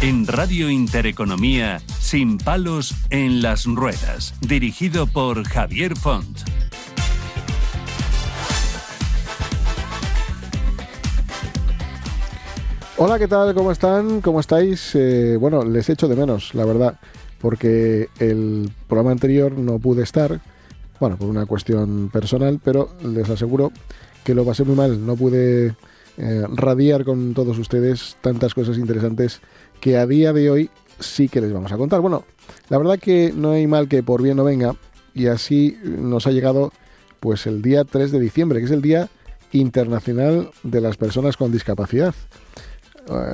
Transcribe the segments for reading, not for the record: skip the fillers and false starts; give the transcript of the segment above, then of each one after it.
En Radio Intereconomía, Sin palos en las ruedas. Dirigido por Javier Font. Hola, ¿qué tal? ¿Cómo están? ¿Cómo estáis? Bueno, les echo de menos, la verdad, porque el programa anterior no pude estar, bueno, por una cuestión personal, pero les aseguro que lo pasé muy mal. No pude radiar con todos ustedes tantas cosas interesantes que a día de hoy sí que les vamos a contar. Bueno, la verdad que no hay mal que por bien no venga, y así nos ha llegado pues el día 3 de diciembre, que es el Día Internacional de las Personas con Discapacidad.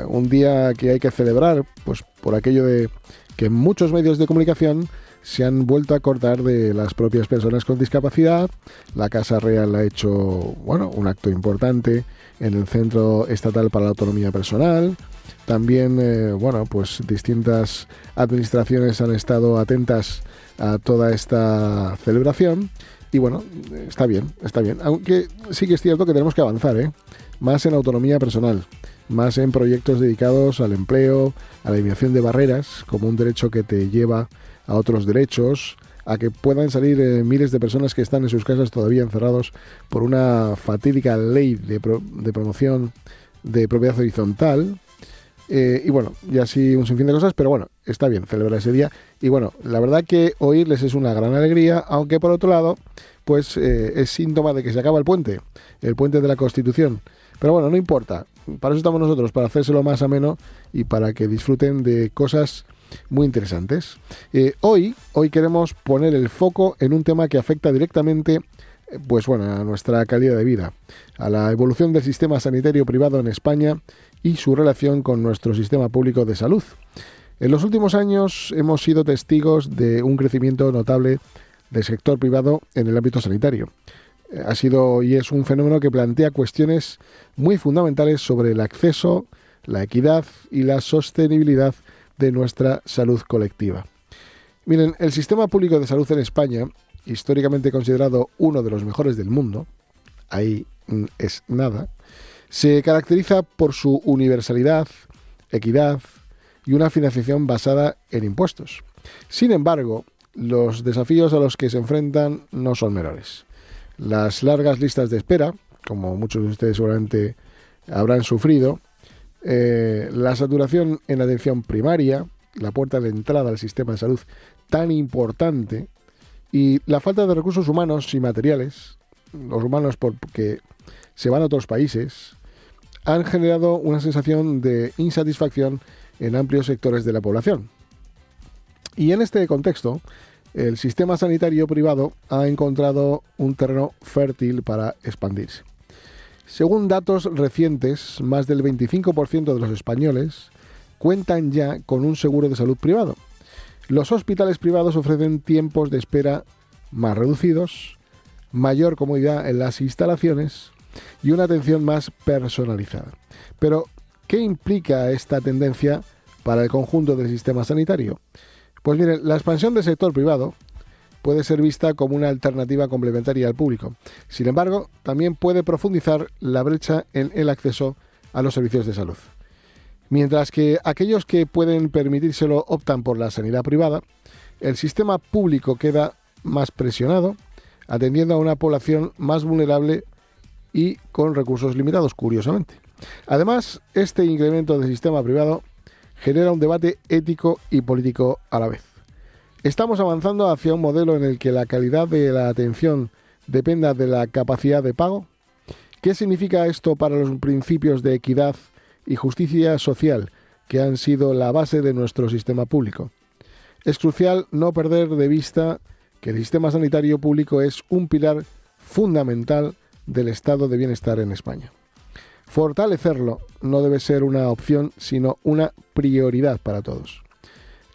Un día que hay que celebrar, pues por aquello de que muchos medios de comunicación se han vuelto a acordar de las propias personas con discapacidad. La Casa Real ha hecho, bueno, un acto importante en el Centro Estatal para la Autonomía Personal. También, bueno, pues distintas administraciones han estado atentas a toda esta celebración. Y bueno, está bien. Aunque sí que es cierto que tenemos que avanzar, más en autonomía personal, más en proyectos dedicados al empleo, a la eliminación de barreras, como un derecho que te lleva a otros derechos, a que puedan salir miles de personas que están en sus casas todavía encerrados por una fatídica ley de promoción de propiedad horizontal. Y bueno, y así un sinfín de cosas, pero bueno, está bien celebrar ese día. Y bueno, la verdad que oírles es una gran alegría, aunque por otro lado, pues es síntoma de que se acaba el puente de la Constitución. Pero bueno, no importa, para eso estamos nosotros, para hacérselo más ameno y para que disfruten de cosas muy interesantes. Hoy queremos poner el foco en un tema que afecta directamente pues bueno, a nuestra calidad de vida, a la evolución del sistema sanitario privado en España y su relación con nuestro sistema público de salud. En los últimos años hemos sido testigos de un crecimiento notable del sector privado en el ámbito sanitario. Ha sido y es un fenómeno que plantea cuestiones muy fundamentales sobre el acceso, la equidad y la sostenibilidad de nuestra salud colectiva. Miren, el sistema público de salud en España, históricamente considerado uno de los mejores del mundo, ahí es nada, se caracteriza por su universalidad, equidad y una financiación basada en impuestos. Sin embargo, los desafíos a los que se enfrentan no son menores. Las largas listas de espera, como muchos de ustedes seguramente habrán sufrido, la saturación en la atención primaria, la puerta de entrada al sistema de salud tan importante, y la falta de recursos humanos y materiales, los humanos porque se van a otros países, han generado una sensación de insatisfacción en amplios sectores de la población. Y en este contexto, el sistema sanitario privado ha encontrado un terreno fértil para expandirse. Según datos recientes, más del 25% de los españoles cuentan ya con un seguro de salud privado. Los hospitales privados ofrecen tiempos de espera más reducidos, mayor comodidad en las instalaciones y una atención más personalizada. Pero, ¿qué implica esta tendencia para el conjunto del sistema sanitario? Pues miren, la expansión del sector privado puede ser vista como una alternativa complementaria al público. Sin embargo, también puede profundizar la brecha en el acceso a los servicios de salud. Mientras que aquellos que pueden permitírselo optan por la sanidad privada, el sistema público queda más presionado, atendiendo a una población más vulnerable y con recursos limitados, curiosamente. Además, este incremento del sistema privado genera un debate ético y político a la vez. ¿Estamos avanzando hacia un modelo en el que la calidad de la atención dependa de la capacidad de pago? ¿Qué significa esto para los principios de equidad y justicia social que han sido la base de nuestro sistema público? Es crucial no perder de vista que el sistema sanitario público es un pilar fundamental del estado de bienestar en España. Fortalecerlo no debe ser una opción, sino una prioridad para todos.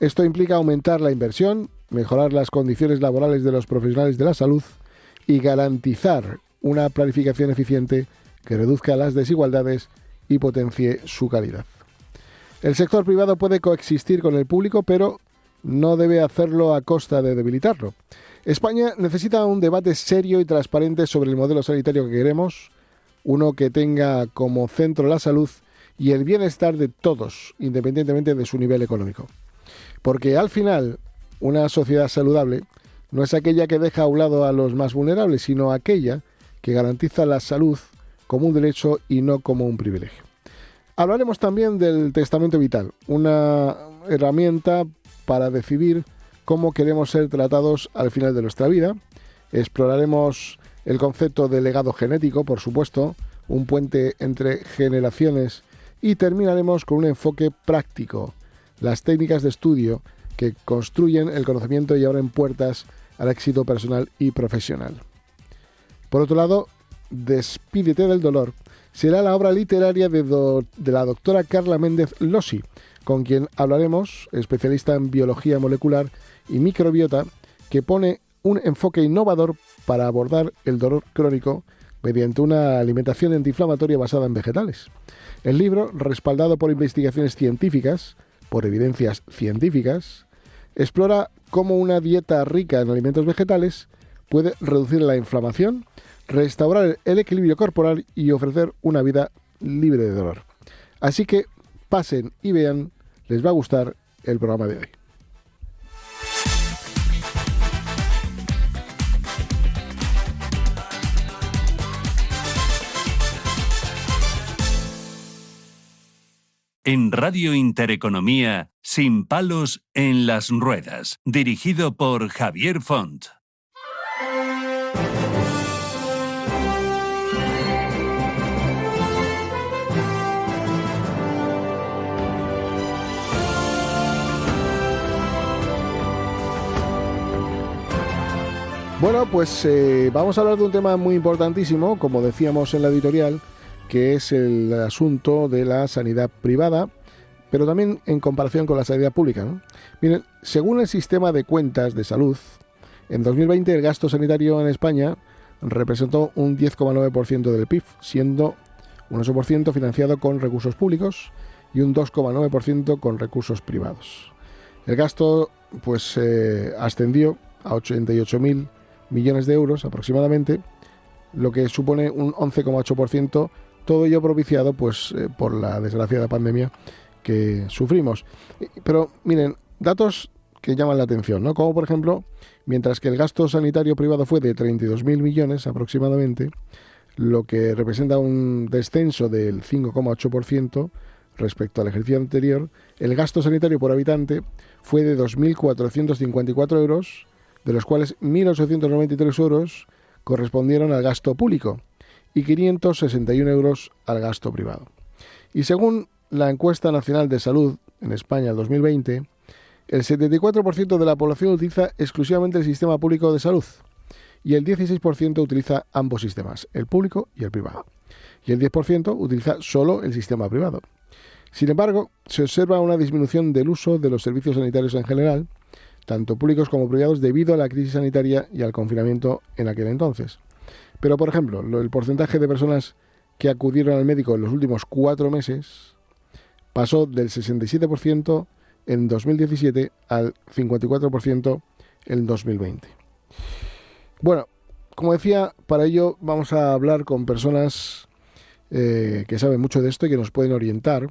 Esto implica aumentar la inversión, mejorar las condiciones laborales de los profesionales de la salud y garantizar una planificación eficiente que reduzca las desigualdades y potencie su calidad. El sector privado puede coexistir con el público, pero no debe hacerlo a costa de debilitarlo. España necesita un debate serio y transparente sobre el modelo sanitario que queremos, uno que tenga como centro la salud y el bienestar de todos, independientemente de su nivel económico. Porque al final, una sociedad saludable no es aquella que deja a un lado a los más vulnerables, sino aquella que garantiza la salud como un derecho y no como un privilegio. Hablaremos también del testamento vital, una herramienta para decidir cómo queremos ser tratados al final de nuestra vida. Exploraremos el concepto de legado genético, por supuesto, un puente entre generaciones, y terminaremos con un enfoque práctico, las técnicas de estudio que construyen el conocimiento y abren puertas al éxito personal y profesional. Por otro lado, Despídete del dolor será la obra literaria de la doctora Carla Méndez Losi, con quien hablaremos, especialista en biología molecular y microbiota, que pone un enfoque innovador para abordar el dolor crónico mediante una alimentación antiinflamatoria basada en vegetales. El libro, respaldado por investigaciones científicas, por evidencias científicas, explora cómo una dieta rica en alimentos vegetales puede reducir la inflamación, restaurar el equilibrio corporal y ofrecer una vida libre de dolor. Así que pasen y vean, les va a gustar el programa de hoy. En Radio Intereconomía, Sin palos en las ruedas, dirigido por Javier Font. Bueno, pues vamos a hablar de un tema muy importantísimo, como decíamos en la editorial, que es el asunto de la sanidad privada, pero también en comparación con la sanidad pública, ¿no? Miren, según el sistema de cuentas de salud, en 2020 el gasto sanitario en España representó un 10,9% del PIB, siendo un 8% financiado con recursos públicos y un 2,9% con recursos privados. El gasto pues ascendió a 88.000 millones de euros aproximadamente, lo que supone un 11,8%, todo ello propiciado pues por la desgraciada pandemia que sufrimos. Pero miren, datos que llaman la atención, ¿no? Como por ejemplo, mientras que el gasto sanitario privado fue de 32.000 millones aproximadamente, lo que representa un descenso del 5,8% respecto al ejercicio anterior, el gasto sanitario por habitante fue de 2.454 euros, de los cuales 1.893 euros correspondieron al gasto público y 561 euros al gasto privado. Y según la encuesta nacional de salud en España 2020, el 74% de la población utiliza exclusivamente el sistema público de salud y el 16% utiliza ambos sistemas, el público y el privado. Y el 10% utiliza solo el sistema privado. Sin embargo, se observa una disminución del uso de los servicios sanitarios en general, tanto públicos como privados, debido a la crisis sanitaria y al confinamiento en aquel entonces. Pero, por ejemplo, el porcentaje de personas que acudieron al médico en los últimos 4 meses pasó del 67% en 2017 al 54% en 2020. Bueno, como decía, para ello vamos a hablar con personas que saben mucho de esto y que nos pueden orientar.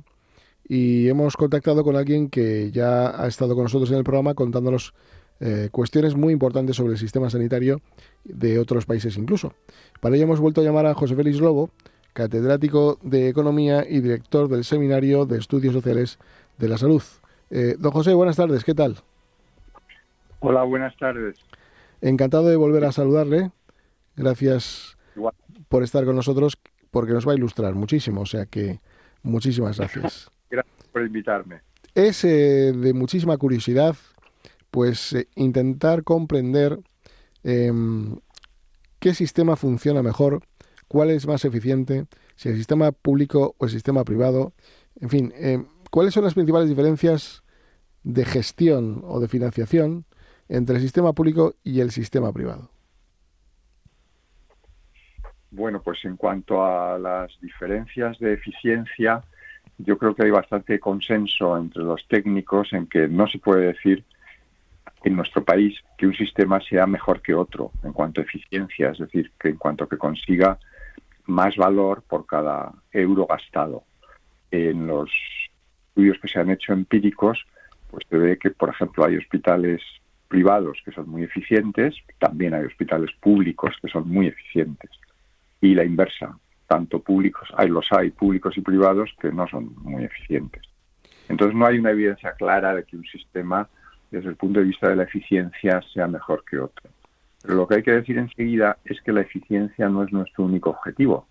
Y hemos contactado con alguien que ya ha estado con nosotros en el programa contándonos cuestiones muy importantes sobre el sistema sanitario de otros países incluso. Para ello hemos vuelto a llamar a José Félix Lobo, catedrático de Economía y director del Seminario de Estudios Sociales de la Salud. Don José, buenas tardes, ¿qué tal? Hola, buenas tardes. Encantado de volver a saludarle. Gracias por estar con nosotros, porque nos va a ilustrar muchísimo, o sea que muchísimas gracias. Gracias por invitarme. Es de muchísima curiosidad pues intentar comprender qué sistema funciona mejor, cuál es más eficiente, si el sistema público o el sistema privado, en fin, cuáles son las principales diferencias de gestión o de financiación entre el sistema público y el sistema privado. Bueno, pues en cuanto a las diferencias de eficiencia, yo creo que hay bastante consenso entre los técnicos en que no se puede decir en nuestro país que un sistema sea mejor que otro en cuanto a eficiencia, es decir, que en cuanto que consiga más valor por cada euro gastado. en los estudios que se han hecho empíricos, pues se ve que, por ejemplo, hay hospitales privados que son muy eficientes, también hay hospitales públicos que son muy eficientes. Y la inversa, tanto públicos, hay públicos y privados que no son muy eficientes. Entonces no hay una evidencia clara de que un sistema, desde el punto de vista de la eficiencia, sea mejor que otro. Pero lo que hay que decir enseguida es que la eficiencia no es nuestro único objetivo.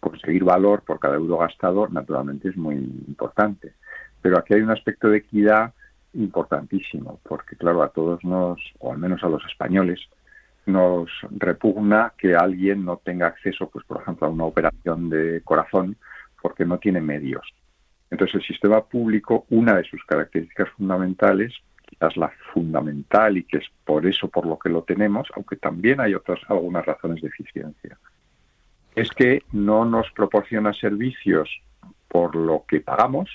Conseguir valor por cada euro gastado, naturalmente, es muy importante. Pero aquí hay un aspecto de equidad importantísimo, porque, claro, a todos o al menos a los españoles, nos repugna que alguien no tenga acceso, pues por ejemplo, a una operación de corazón porque no tiene medios. Entonces, el sistema público, una de sus características fundamentales, quizás la fundamental, y que es por eso por lo que lo tenemos, aunque también hay algunas razones de eficiencia, es que no nos proporciona servicios por lo que pagamos,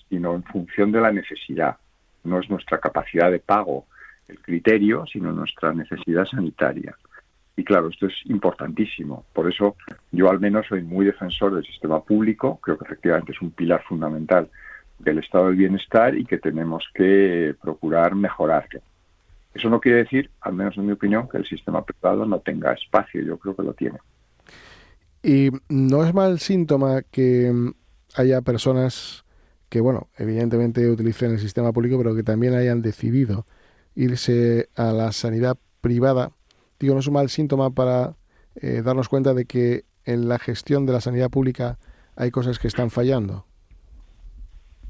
sino en función de la necesidad. No es nuestra capacidad de pago el criterio, sino nuestra necesidad sanitaria. Y claro, esto es importantísimo. Por eso yo al menos soy muy defensor del sistema público. Creo que efectivamente es un pilar fundamental del estado del bienestar y que tenemos que procurar mejorarlo. Eso no quiere decir, al menos en mi opinión, que el sistema privado no tenga espacio. Yo creo que lo tiene. Y no es mal síntoma que haya personas que, bueno, evidentemente utilicen el sistema público, pero que también hayan decidido irse a la sanidad privada. Digo, no es un mal síntoma para darnos cuenta de que en la gestión de la sanidad pública hay cosas que están fallando.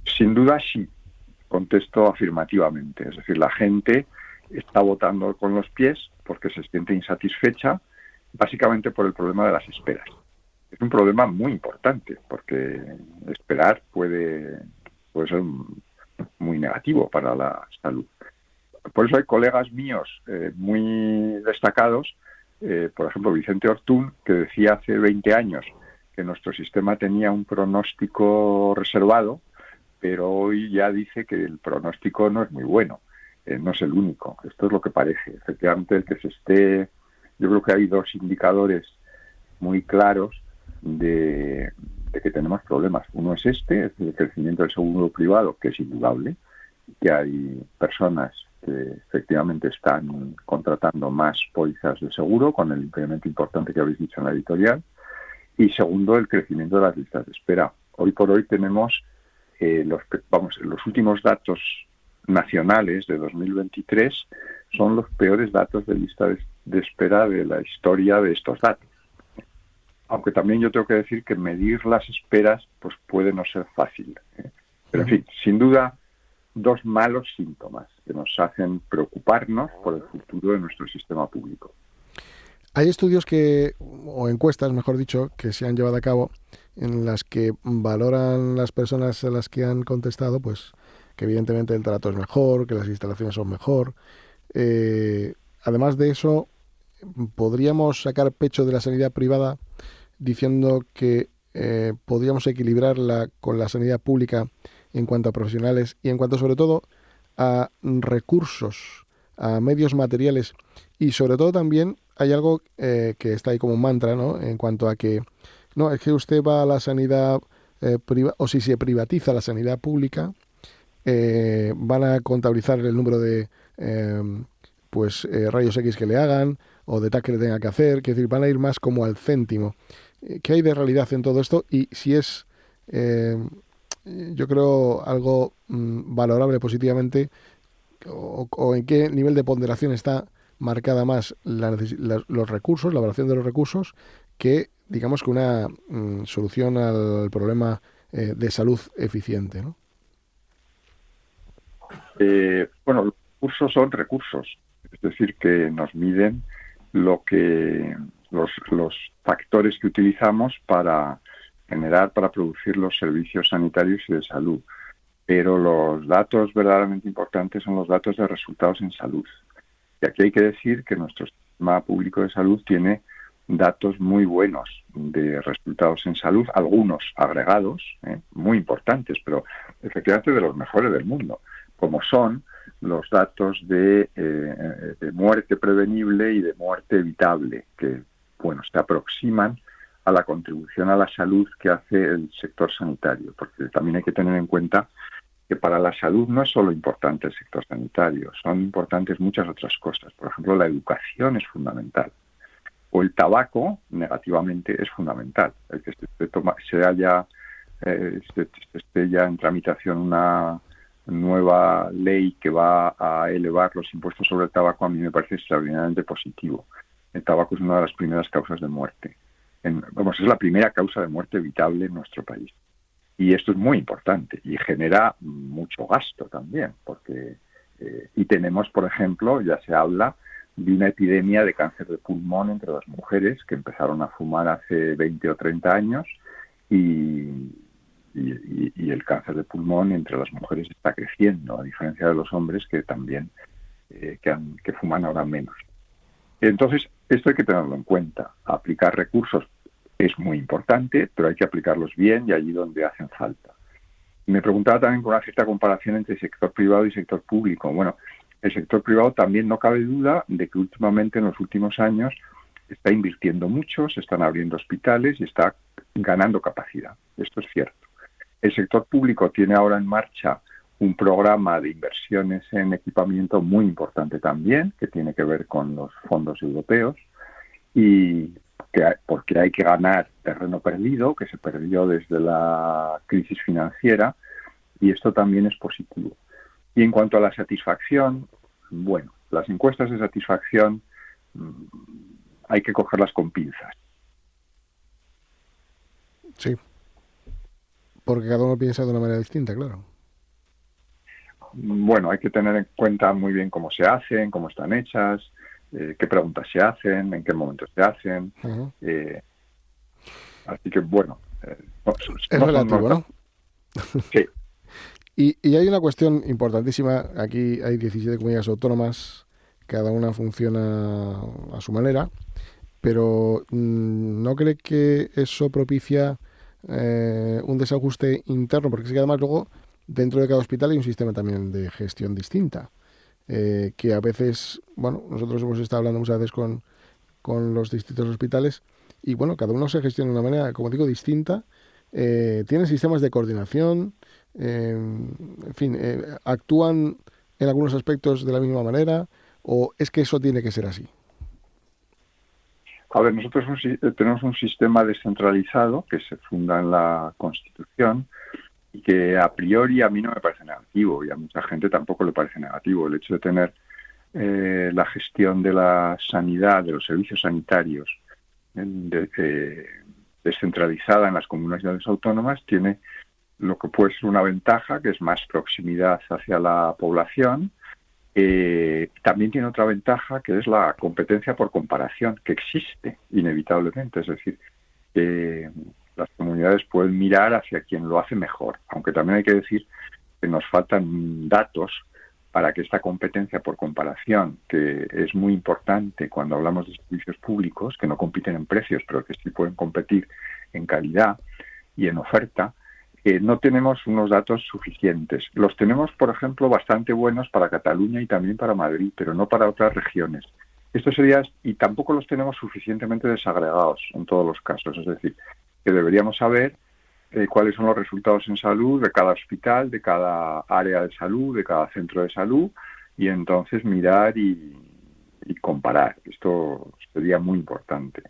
Sin duda sí, contesto afirmativamente. Es decir, la gente está votando con los pies porque se siente insatisfecha, básicamente por el problema de las esperas. Es un problema muy importante, porque esperar puede ser muy negativo para la salud. Por eso hay colegas míos muy destacados, por ejemplo Vicente Ortún, que decía hace 20 años que nuestro sistema tenía un pronóstico reservado, pero hoy ya dice que el pronóstico no es muy bueno, no es el único. Esto es lo que parece. Efectivamente, yo creo que hay dos indicadores muy claros de que tenemos problemas. Uno es el crecimiento del seguro privado, que es indudable, que hay personas que efectivamente están contratando más pólizas de seguro, con el incremento importante que habéis dicho en la editorial. Y segundo, el crecimiento de las listas de espera. Hoy por hoy tenemos los últimos datos nacionales de 2023 son los peores datos de lista de espera de la historia de estos datos. Aunque también yo tengo que decir que medir las esperas pues puede no ser fácil. Pero en fin, sin duda, dos malos síntomas que nos hacen preocuparnos por el futuro de nuestro sistema público. Hay estudios o encuestas, mejor dicho, que se han llevado a cabo en las que valoran las personas a las que han contestado, pues que evidentemente el trato es mejor, que las instalaciones son mejor. Además de eso, podríamos sacar pecho de la sanidad privada diciendo que podríamos equilibrarla con la sanidad pública en cuanto a profesionales y en cuanto sobre todo a recursos, a medios materiales, y sobre todo también hay algo que está ahí como un mantra, ¿no? En cuanto a que no, es que usted va a la sanidad privada, o si se privatiza la sanidad pública, van a contabilizar el número de rayos X que le hagan o de TAC que le tenga que hacer, es decir, van a ir más como al céntimo. ¿Qué hay de realidad en todo esto? Y si es, yo creo, algo valorable positivamente, o en qué nivel de ponderación está marcada más los recursos, la valoración de los recursos, que digamos que una solución al problema de salud eficiente, ¿no? Los recursos son recursos, es decir, que nos miden los factores que utilizamos para producir los servicios sanitarios y de salud. Pero los datos verdaderamente importantes son los datos de resultados en salud. Y aquí hay que decir que nuestro sistema público de salud tiene datos muy buenos de resultados en salud, algunos agregados, muy importantes, pero efectivamente de los mejores del mundo, como son los datos de muerte prevenible y de muerte evitable, que se aproximan a la contribución a la salud que hace el sector sanitario, porque también hay que tener en cuenta que para la salud no es solo importante el sector sanitario, son importantes muchas otras cosas. Por ejemplo, la educación es fundamental, o el tabaco, negativamente, es fundamental. El que esté ya en tramitación una nueva ley que va a elevar los impuestos sobre el tabaco, a mí me parece extraordinariamente positivo. El tabaco es una de las primeras causas de muerte. Es la primera causa de muerte evitable en nuestro país. Y esto es muy importante y genera mucho gasto también, porque y tenemos, por ejemplo, ya se habla de una epidemia de cáncer de pulmón entre las mujeres que empezaron a fumar hace 20 o 30 años y el cáncer de pulmón entre las mujeres está creciendo, a diferencia de los hombres que también que fuman ahora menos. Entonces, esto hay que tenerlo en cuenta. Aplicar recursos es muy importante, pero hay que aplicarlos bien y allí donde hacen falta. Me preguntaba también por una cierta comparación entre sector privado y sector público. Bueno, el sector privado también no cabe duda de que últimamente, en los últimos años, está invirtiendo mucho, se están abriendo hospitales y está ganando capacidad. Esto es cierto. El sector público tiene ahora en marcha un programa de inversiones en equipamiento muy importante también, que tiene que ver con los fondos europeos, y porque hay que ganar terreno perdido, que se perdió desde la crisis financiera, y esto también es positivo. Y en cuanto a la satisfacción, bueno, las encuestas de satisfacción hay que cogerlas con pinzas. Sí, porque cada uno piensa de una manera distinta, claro. Bueno, hay que tener en cuenta muy bien cómo se hacen, cómo están hechas, qué preguntas se hacen, en qué momentos se hacen. Uh-huh. Así que, bueno... es relativo, ¿no? Sí. Y hay una cuestión importantísima. Aquí hay 17 comunidades autónomas, cada una funciona a su manera, pero ¿no cree que eso propicia un desajuste interno? Porque es que además luego dentro de cada hospital hay un sistema también de gestión distinta, que a veces, bueno, nosotros hemos estado hablando muchas veces con los distintos hospitales y bueno, cada uno se gestiona de una manera, como digo, distinta. Tienen sistemas de coordinación, en fin, actúan en algunos aspectos de la misma manera, o es que eso tiene que ser así. A ver, nosotros tenemos un sistema descentralizado que se funda en la Constitución y que a priori a mí no me parece negativo y a mucha gente tampoco le parece negativo. El hecho de tener la gestión de la sanidad, de los servicios sanitarios descentralizada en las comunidades autónomas tiene lo que puede ser una ventaja, que es más proximidad hacia la población. También tiene otra ventaja, que es la competencia por comparación, que existe inevitablemente. Es decir, las comunidades pueden mirar hacia quien lo hace mejor, aunque también hay que decir que nos faltan datos para que esta competencia por comparación, que es muy importante cuando hablamos de servicios públicos, que no compiten en precios, pero que sí pueden competir en calidad y en oferta, no tenemos unos datos suficientes. Los tenemos, por ejemplo, bastante buenos para Cataluña y también para Madrid, pero no para otras regiones. Esto sería, y tampoco los tenemos suficientemente desagregados en todos los casos, es decir, que deberíamos saber cuáles son los resultados en salud de cada hospital, de cada área de salud, de cada centro de salud, y entonces mirar y comparar. Esto sería muy importante.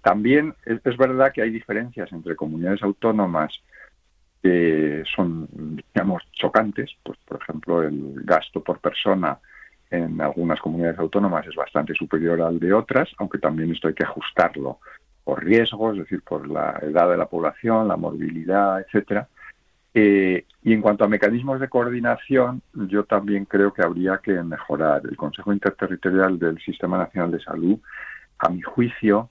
También es verdad que hay diferencias entre comunidades autónomas que son, digamos, chocantes. Pues, por ejemplo, el gasto por persona en algunas comunidades autónomas es bastante superior al de otras, aunque también esto hay que ajustarlo por riesgos, es decir, por la edad de la población, la morbilidad, etcétera. Y en cuanto a mecanismos de coordinación, yo también creo que habría que mejorar. El Consejo Interterritorial del Sistema Nacional de Salud, a mi juicio,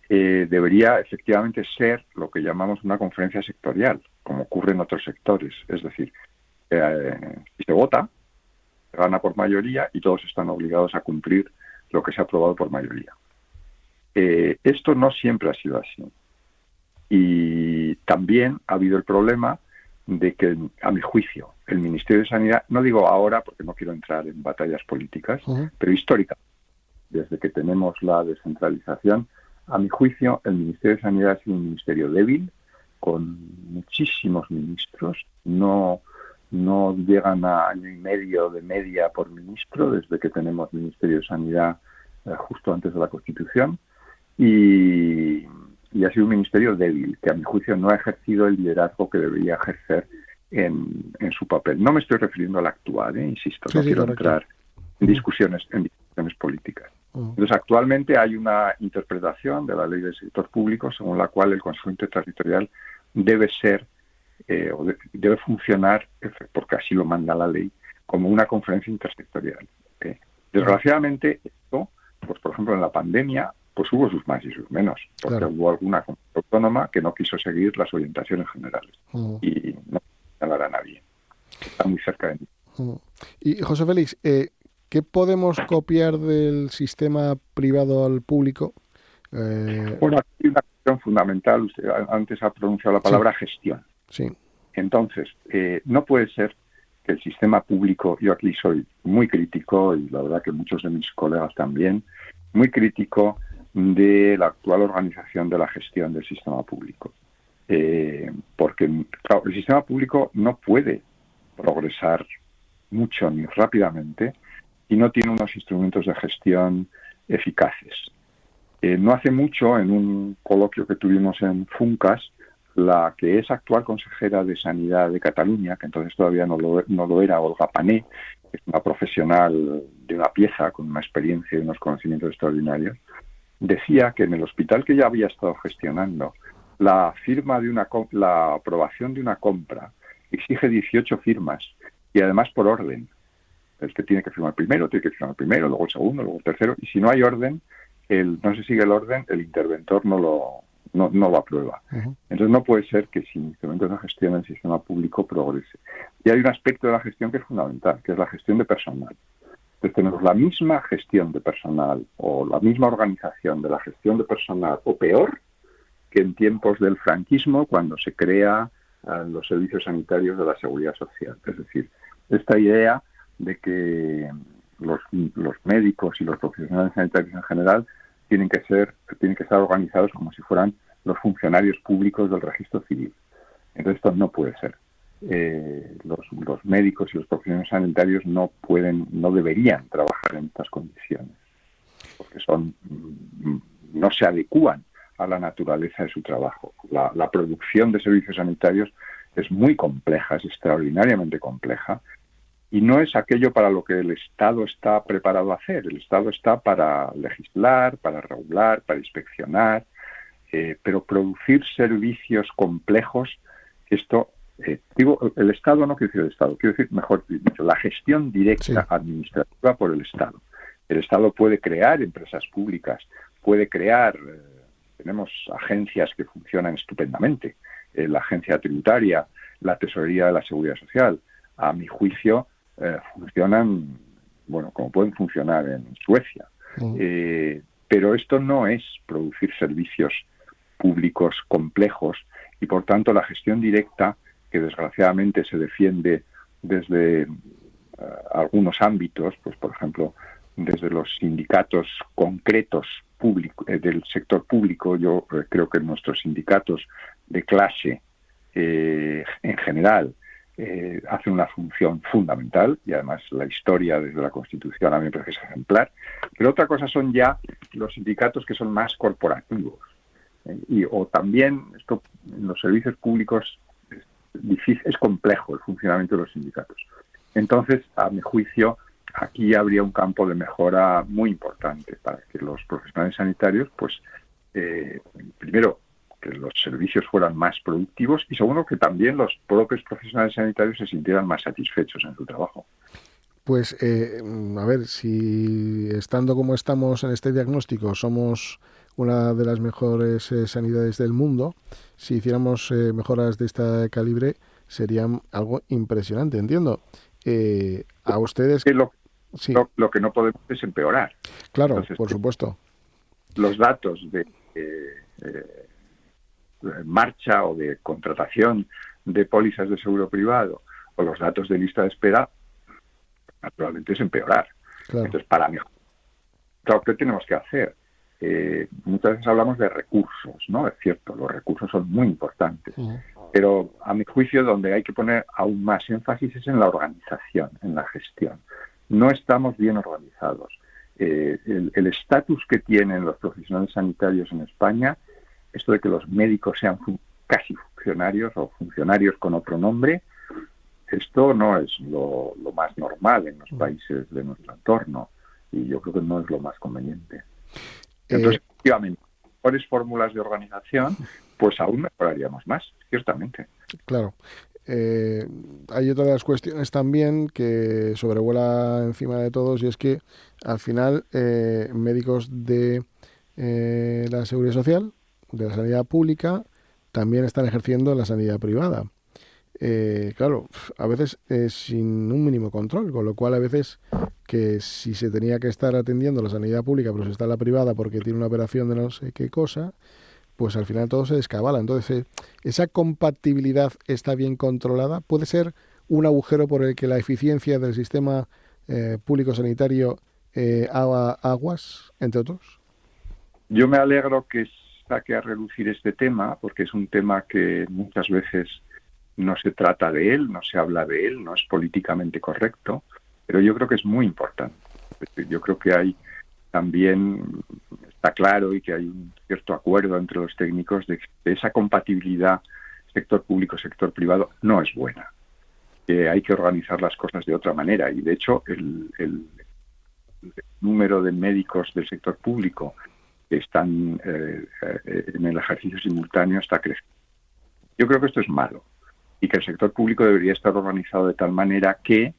debería efectivamente ser lo que llamamos una conferencia sectorial, como ocurre en otros sectores. Es decir, si se vota, se gana por mayoría y todos están obligados a cumplir lo que se ha aprobado por mayoría. Esto no siempre ha sido así. Y también ha habido el problema de que, a mi juicio, el Ministerio de Sanidad, no digo ahora porque no quiero entrar en batallas políticas, pero históricamente, desde que tenemos la descentralización, A mi juicio, el Ministerio de Sanidad es un ministerio débil, con muchísimos ministros. No llegan a año y medio de media por ministro desde que tenemos Ministerio de Sanidad justo antes de la Constitución. Y ha sido un ministerio débil, que a mi juicio no ha ejercido el liderazgo que debería ejercer en su papel. No me estoy refiriendo al actual, insisto, no quiero entrar en discusiones políticas. Entonces, actualmente hay una interpretación de la Ley del Sector Público según la cual el Consejo Interterritorial debe ser o debe funcionar, porque así lo manda la ley, como una conferencia intersectorial. Desgraciadamente, esto, pues por ejemplo, en la pandemia, pues hubo sus más y sus menos, porque hubo alguna comunidad autónoma que no quiso seguir las orientaciones generales y no señalar a nadie. Está muy cerca de mí. Y José Félix, ¿qué podemos copiar del sistema privado al público? Bueno, aquí hay una cuestión fundamental. Usted antes ha pronunciado la palabra gestión. Sí. Entonces, no puede ser que el sistema público, yo aquí soy muy crítico, y la verdad que muchos de mis colegas también, muy crítico de la actual organización de la gestión del sistema público. Porque, claro, el sistema público no puede progresar mucho ni rápidamente y no tiene unos instrumentos de gestión eficaces. No hace mucho, en un coloquio que tuvimos en Funcas, la que es actual consejera de Sanidad de Cataluña, que entonces todavía no lo era, Olga Pané, que es una profesional de una pieza con una experiencia y unos conocimientos extraordinarios, decía que en el hospital que ya había estado gestionando, la aprobación de una compra exige 18 firmas y además por orden. El que tiene que firmar primero, luego el segundo, luego el tercero, y si no hay orden, no se sigue el orden, el interventor no lo aprueba. Entonces no puede ser que sin instrumentos de gestión el sistema público progrese. Y hay un aspecto de la gestión que es fundamental, que es la gestión de personal. Entonces tenemos la misma gestión de personal o la misma organización de la gestión de personal, o peor, que en tiempos del franquismo, cuando se crea los servicios sanitarios de la Seguridad Social. Es decir, esta idea de que los médicos y los profesionales sanitarios en general tienen que estar organizados como si fueran los funcionarios públicos del registro civil. Entonces esto no puede ser. Los médicos y los profesionales sanitarios no deberían trabajar en estas condiciones, porque no se adecúan a la naturaleza de su trabajo. La producción de servicios sanitarios es muy compleja, es extraordinariamente compleja, y no es aquello para lo que el Estado está preparado a hacer. El Estado está para legislar, para regular, para inspeccionar, pero producir servicios complejos, el Estado no quiero decir el Estado, quiero decir, mejor dicho, la gestión directa administrativa por el Estado. El Estado puede crear empresas públicas, puede crear, tenemos agencias que funcionan estupendamente, la agencia tributaria, la tesorería de la Seguridad Social. A mi juicio, funcionan, como pueden funcionar en Suecia. Pero esto no es producir servicios públicos complejos y, por tanto, la gestión directa, que desgraciadamente se defiende desde algunos ámbitos, pues por ejemplo, desde los sindicatos concretos del sector público. Yo creo que nuestros sindicatos de clase, en general, hacen una función fundamental, y además la historia desde la Constitución a mí me parece que es ejemplar. Pero otra cosa son ya los sindicatos que son más corporativos. O también esto en los servicios públicos es complejo el funcionamiento de los sindicatos. Entonces, a mi juicio, aquí habría un campo de mejora muy importante para que los profesionales sanitarios, pues, primero, que los servicios fueran más productivos, y segundo, que también los propios profesionales sanitarios se sintieran más satisfechos en su trabajo. Pues, a ver, si estando como estamos en este diagnóstico somos una de las mejores sanidades del mundo, si hiciéramos mejoras de este calibre sería algo impresionante, entiendo. A ustedes... Lo que no podemos es empeorar. Claro, entonces, por supuesto. Los datos de marcha o de contratación de pólizas de seguro privado o los datos de lista de espera, naturalmente es empeorar. Claro. Entonces, para mejorar, ¿qué tenemos que hacer? muchas veces hablamos de recursos, ¿no? Es cierto, los recursos son muy importantes, pero a mi juicio donde hay que poner aún más énfasis es en la organización, en la gestión. No estamos bien organizados. El estatus que tienen los profesionales sanitarios en España, esto de que los médicos sean casi funcionarios o funcionarios con otro nombre, esto no es lo más normal en los países de nuestro entorno y yo creo que no es lo más conveniente. Entonces, efectivamente, mejores fórmulas de organización, pues aún mejoraríamos más, ciertamente. Claro. Hay otra de las cuestiones también que sobrevuela encima de todos y es que al final médicos de la Seguridad Social, de la sanidad pública, también están ejerciendo en la sanidad privada. Claro, a veces sin un mínimo control, con lo cual a veces que si se tenía que estar atendiendo la sanidad pública pero se está en la privada porque tiene una operación de no sé qué cosa, pues al final todo se descabala. Entonces, ¿esa compatibilidad está bien controlada? ¿Puede ser un agujero por el que la eficiencia del sistema público sanitario haga aguas, entre otros? Yo me alegro que saque a relucir este tema, porque es un tema que muchas veces no se trata de él, no se habla de él, no es políticamente correcto, pero yo creo que es muy importante. Yo creo que hay también, está claro, y que hay un cierto acuerdo entre los técnicos de que esa compatibilidad sector público-sector privado no es buena, que hay que organizar las cosas de otra manera, y de hecho el número de médicos del sector público que están en el ejercicio simultáneo está creciendo. Yo creo que esto es malo y que el sector público debería estar organizado de tal manera que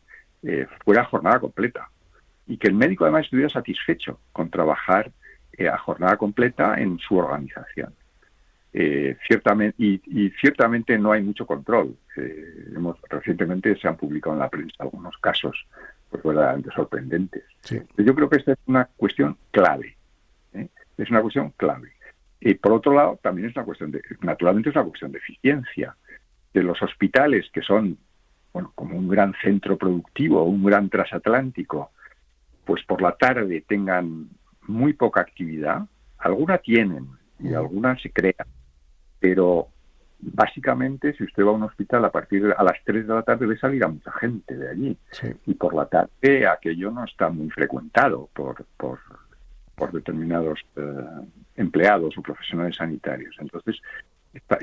fuera jornada completa y que el médico además estuviera satisfecho con trabajar a jornada completa en su organización. Ciertamente no hay mucho control. Recientemente se han publicado en la prensa algunos casos pues verdaderamente sorprendentes. Sí. Yo creo que esta es una cuestión clave. Es una cuestión clave. Y por otro lado, también es una cuestión naturalmente es una cuestión de eficiencia. De los hospitales que son, bueno, como un gran centro productivo, un gran transatlántico, pues por la tarde tengan muy poca actividad, alguna tienen y alguna se crean, pero básicamente si usted va a un hospital a las 3 de la tarde ve salir a mucha gente de allí, Sí. y por la tarde aquello no está muy frecuentado por determinados empleados o profesionales sanitarios. Entonces,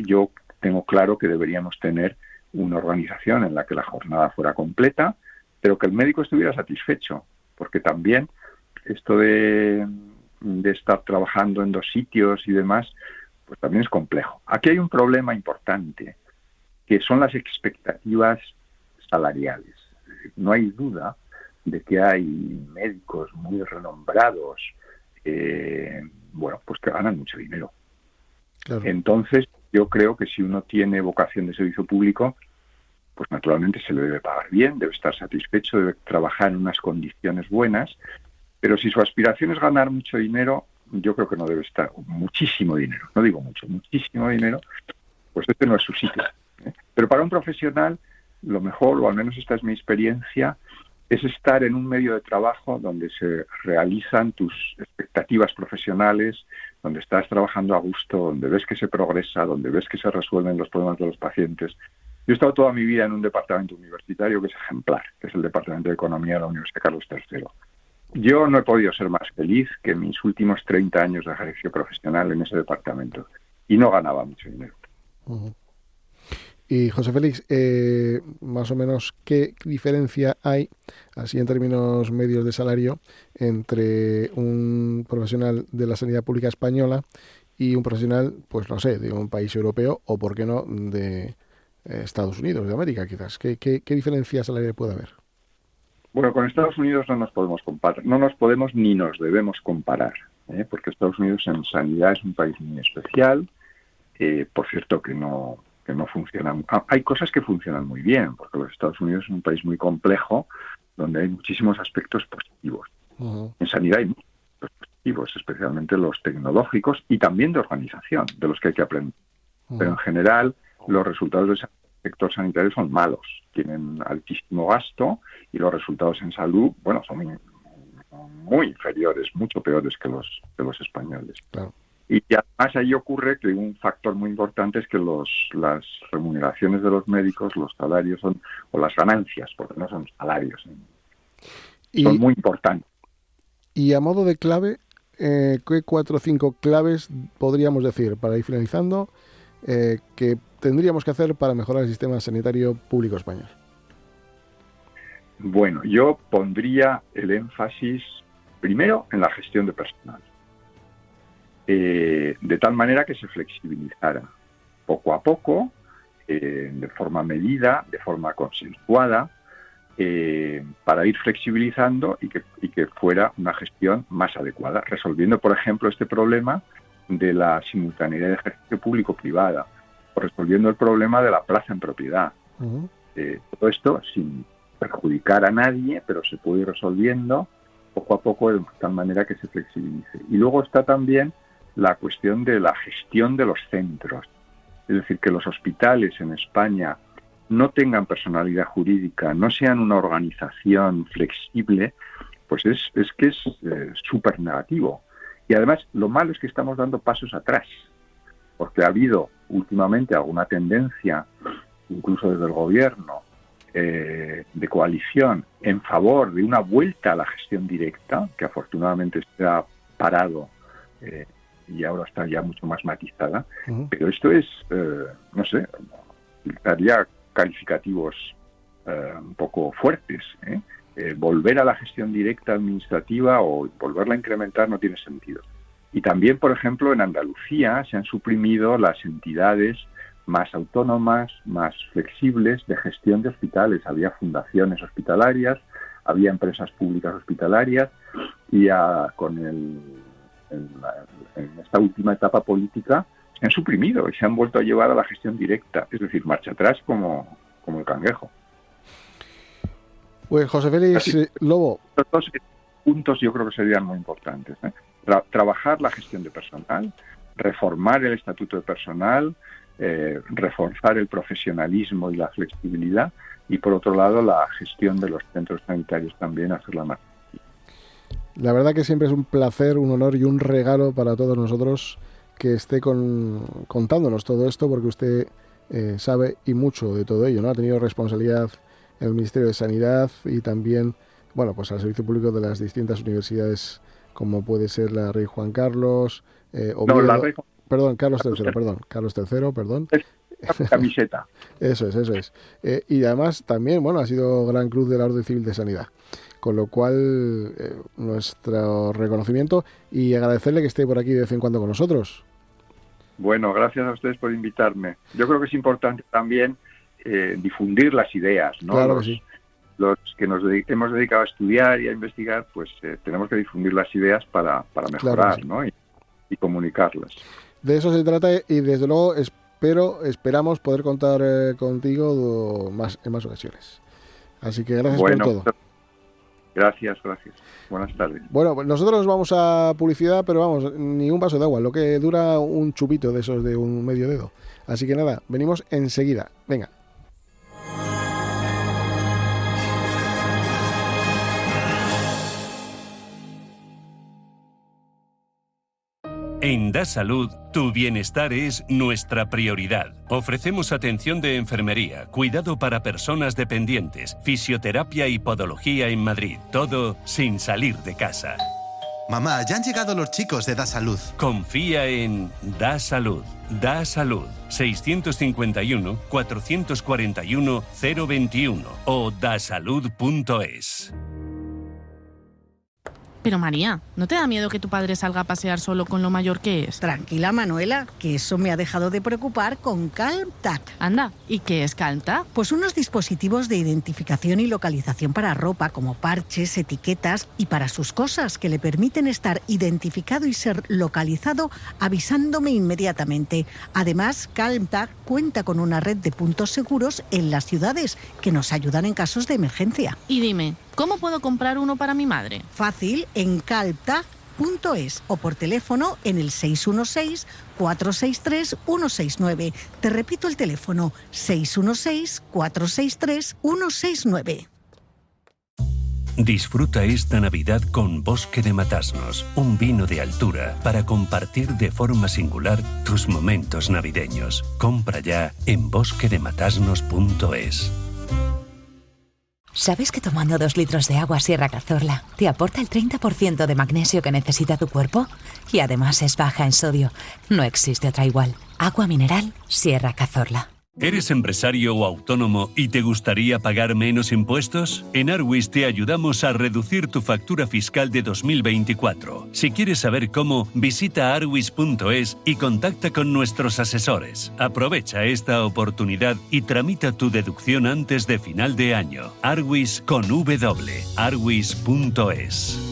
yo tengo claro que deberíamos tener una organización en la que la jornada fuera completa, pero que el médico estuviera satisfecho, porque también esto de estar trabajando en 2 sitios y demás, pues también es complejo. Aquí hay un problema importante, que son las expectativas salariales. No hay duda de que hay médicos muy renombrados, pues que ganan mucho dinero. Claro. Entonces, yo creo que si uno tiene vocación de servicio público, pues naturalmente se le debe pagar bien, debe estar satisfecho, debe trabajar en unas condiciones buenas, pero si su aspiración es ganar mucho dinero, yo creo que no debe estar muchísimo dinero, no digo mucho, muchísimo dinero, pues este no es su sitio. Pero para un profesional, lo mejor, o al menos esta es mi experiencia, es estar en un medio de trabajo donde se realizan tus expectativas profesionales, donde estás trabajando a gusto, donde ves que se progresa, donde ves que se resuelven los problemas de los pacientes. Yo he estado toda mi vida en un departamento universitario que es ejemplar, que es el Departamento de Economía de la Universidad Carlos III. Yo no he podido ser más feliz que en mis últimos 30 años de ejercicio profesional en ese departamento, y no ganaba mucho dinero. Uh-huh. Y José Félix, más o menos, ¿qué diferencia hay, así en términos medios de salario, entre un profesional de la sanidad pública española y un profesional, pues no sé, de un país europeo o, por qué no, de Estados Unidos, de América quizás? ¿Qué diferencia salarial puede haber? Bueno, con Estados Unidos no nos podemos comparar, no nos podemos ni nos debemos comparar, porque Estados Unidos en sanidad es un país muy especial, por cierto que no funcionan. Hay cosas que funcionan muy bien, porque los Estados Unidos es un país muy complejo, donde hay muchísimos aspectos positivos. Uh-huh. En sanidad hay muchos aspectos positivos, especialmente los tecnológicos y también de organización, de los que hay que aprender. Uh-huh. Pero en general, los resultados del sector sanitario son malos, tienen altísimo gasto y los resultados en salud, bueno, son muy inferiores, mucho peores que los españoles. Claro. Y además ahí ocurre que un factor muy importante es que las remuneraciones de los médicos, los salarios o las ganancias, porque no son salarios, son muy importantes. Y a modo de clave, ¿qué 4 o 5 claves podríamos decir, para ir finalizando, que tendríamos que hacer para mejorar el sistema sanitario público español? Bueno, yo pondría el énfasis primero en la gestión de personal, de tal manera que se flexibilizara poco a poco, de forma medida, de forma consensuada, para ir flexibilizando y que fuera una gestión más adecuada, resolviendo, por ejemplo, este problema de la simultaneidad de ejercicio público-privada, o resolviendo el problema de la plaza en propiedad. Todo esto sin perjudicar a nadie, pero se puede ir resolviendo poco a poco de tal manera que se flexibilice. Y luego está también la cuestión de la gestión de los centros. Es decir, que los hospitales en España no tengan personalidad jurídica, no sean una organización flexible, pues es súper negativo. Y además lo malo es que estamos dando pasos atrás, porque ha habido últimamente alguna tendencia, incluso desde el gobierno, de coalición en favor de una vuelta a la gestión directa, que afortunadamente se ha parado y ahora está ya mucho más matizada. Pero esto es, no sé, daría calificativos un poco fuertes. Volver a la gestión directa administrativa o volverla a incrementar no tiene sentido. Y también, por ejemplo, en Andalucía se han suprimido las entidades más autónomas, más flexibles de gestión de hospitales. Había fundaciones hospitalarias, había empresas públicas hospitalarias y en esta última etapa política se han suprimido y se han vuelto a llevar a la gestión directa, es decir, marcha atrás como el cangrejo. Pues José Félix Lobo. Los dos puntos yo creo que serían muy importantes. Trabajar la gestión de personal, reformar el estatuto de personal, reforzar el profesionalismo y la flexibilidad, y por otro lado la gestión de los centros sanitarios también, hacerla más. La verdad que siempre es un placer, un honor y un regalo para todos nosotros que esté contándonos todo esto, porque usted sabe y mucho de todo ello, ¿no? Ha tenido responsabilidad en el Ministerio de Sanidad y también, bueno, pues al servicio público de las distintas universidades, como puede ser la Rey Juan Carlos, Carlos III, perdón. Camiseta. Eso es. Y además también, bueno, ha sido Gran Cruz de la Orden Civil de Sanidad. Con lo cual, nuestro reconocimiento y agradecerle que esté por aquí de vez en cuando con nosotros. Bueno, gracias a ustedes por invitarme. Yo creo que es importante también difundir las ideas, ¿no? Claro que sí. Los que nos hemos dedicado a estudiar y a investigar, pues tenemos que difundir las ideas para mejorar, claro que sí, ¿no? Y comunicarlas. De eso se trata y desde luego esperamos poder contar contigo en más ocasiones. Así que gracias por todo. Gracias. Buenas tardes. Bueno, nosotros nos vamos a publicidad, pero vamos, ni un vaso de agua, lo que dura un chupito de esos de un medio dedo. Así que nada, venimos enseguida. Venga. En Das Salud, tu bienestar es nuestra prioridad. Ofrecemos atención de enfermería, cuidado para personas dependientes, fisioterapia y podología en Madrid. Todo sin salir de casa. Mamá, ya han llegado los chicos de Das Salud. Confía en Das Salud. Das Salud. 651-441-021 o dasalud.es. Pero María, ¿no te da miedo que tu padre salga a pasear solo con lo mayor que es? Tranquila, Manuela, que eso me ha dejado de preocupar con CalmTag. Anda, ¿y qué es CalmTag? Pues unos dispositivos de identificación y localización para ropa, como parches, etiquetas y para sus cosas, que le permiten estar identificado y ser localizado avisándome inmediatamente. Además, CalmTag cuenta con una red de puntos seguros en las ciudades que nos ayudan en casos de emergencia. Y dime, ¿cómo puedo comprar uno para mi madre? Fácil, en calmtag.es o por teléfono en el 616-463-169. Te repito el teléfono, 616-463-169. Disfruta esta Navidad con Bosque de Matasnos, un vino de altura para compartir de forma singular tus momentos navideños. Compra ya en bosquedematasnos.es. ¿Sabes que tomando 2 litros de agua Sierra Cazorla te aporta el 30% de magnesio que necesita tu cuerpo? Y además es baja en sodio. No existe otra igual. Agua mineral Sierra Cazorla. ¿Eres empresario o autónomo y te gustaría pagar menos impuestos? En Arwis te ayudamos a reducir tu factura fiscal de 2024. Si quieres saber cómo, visita arwis.es y contacta con nuestros asesores. Aprovecha esta oportunidad y tramita tu deducción antes de final de año. Arwis con W. Arwis.es.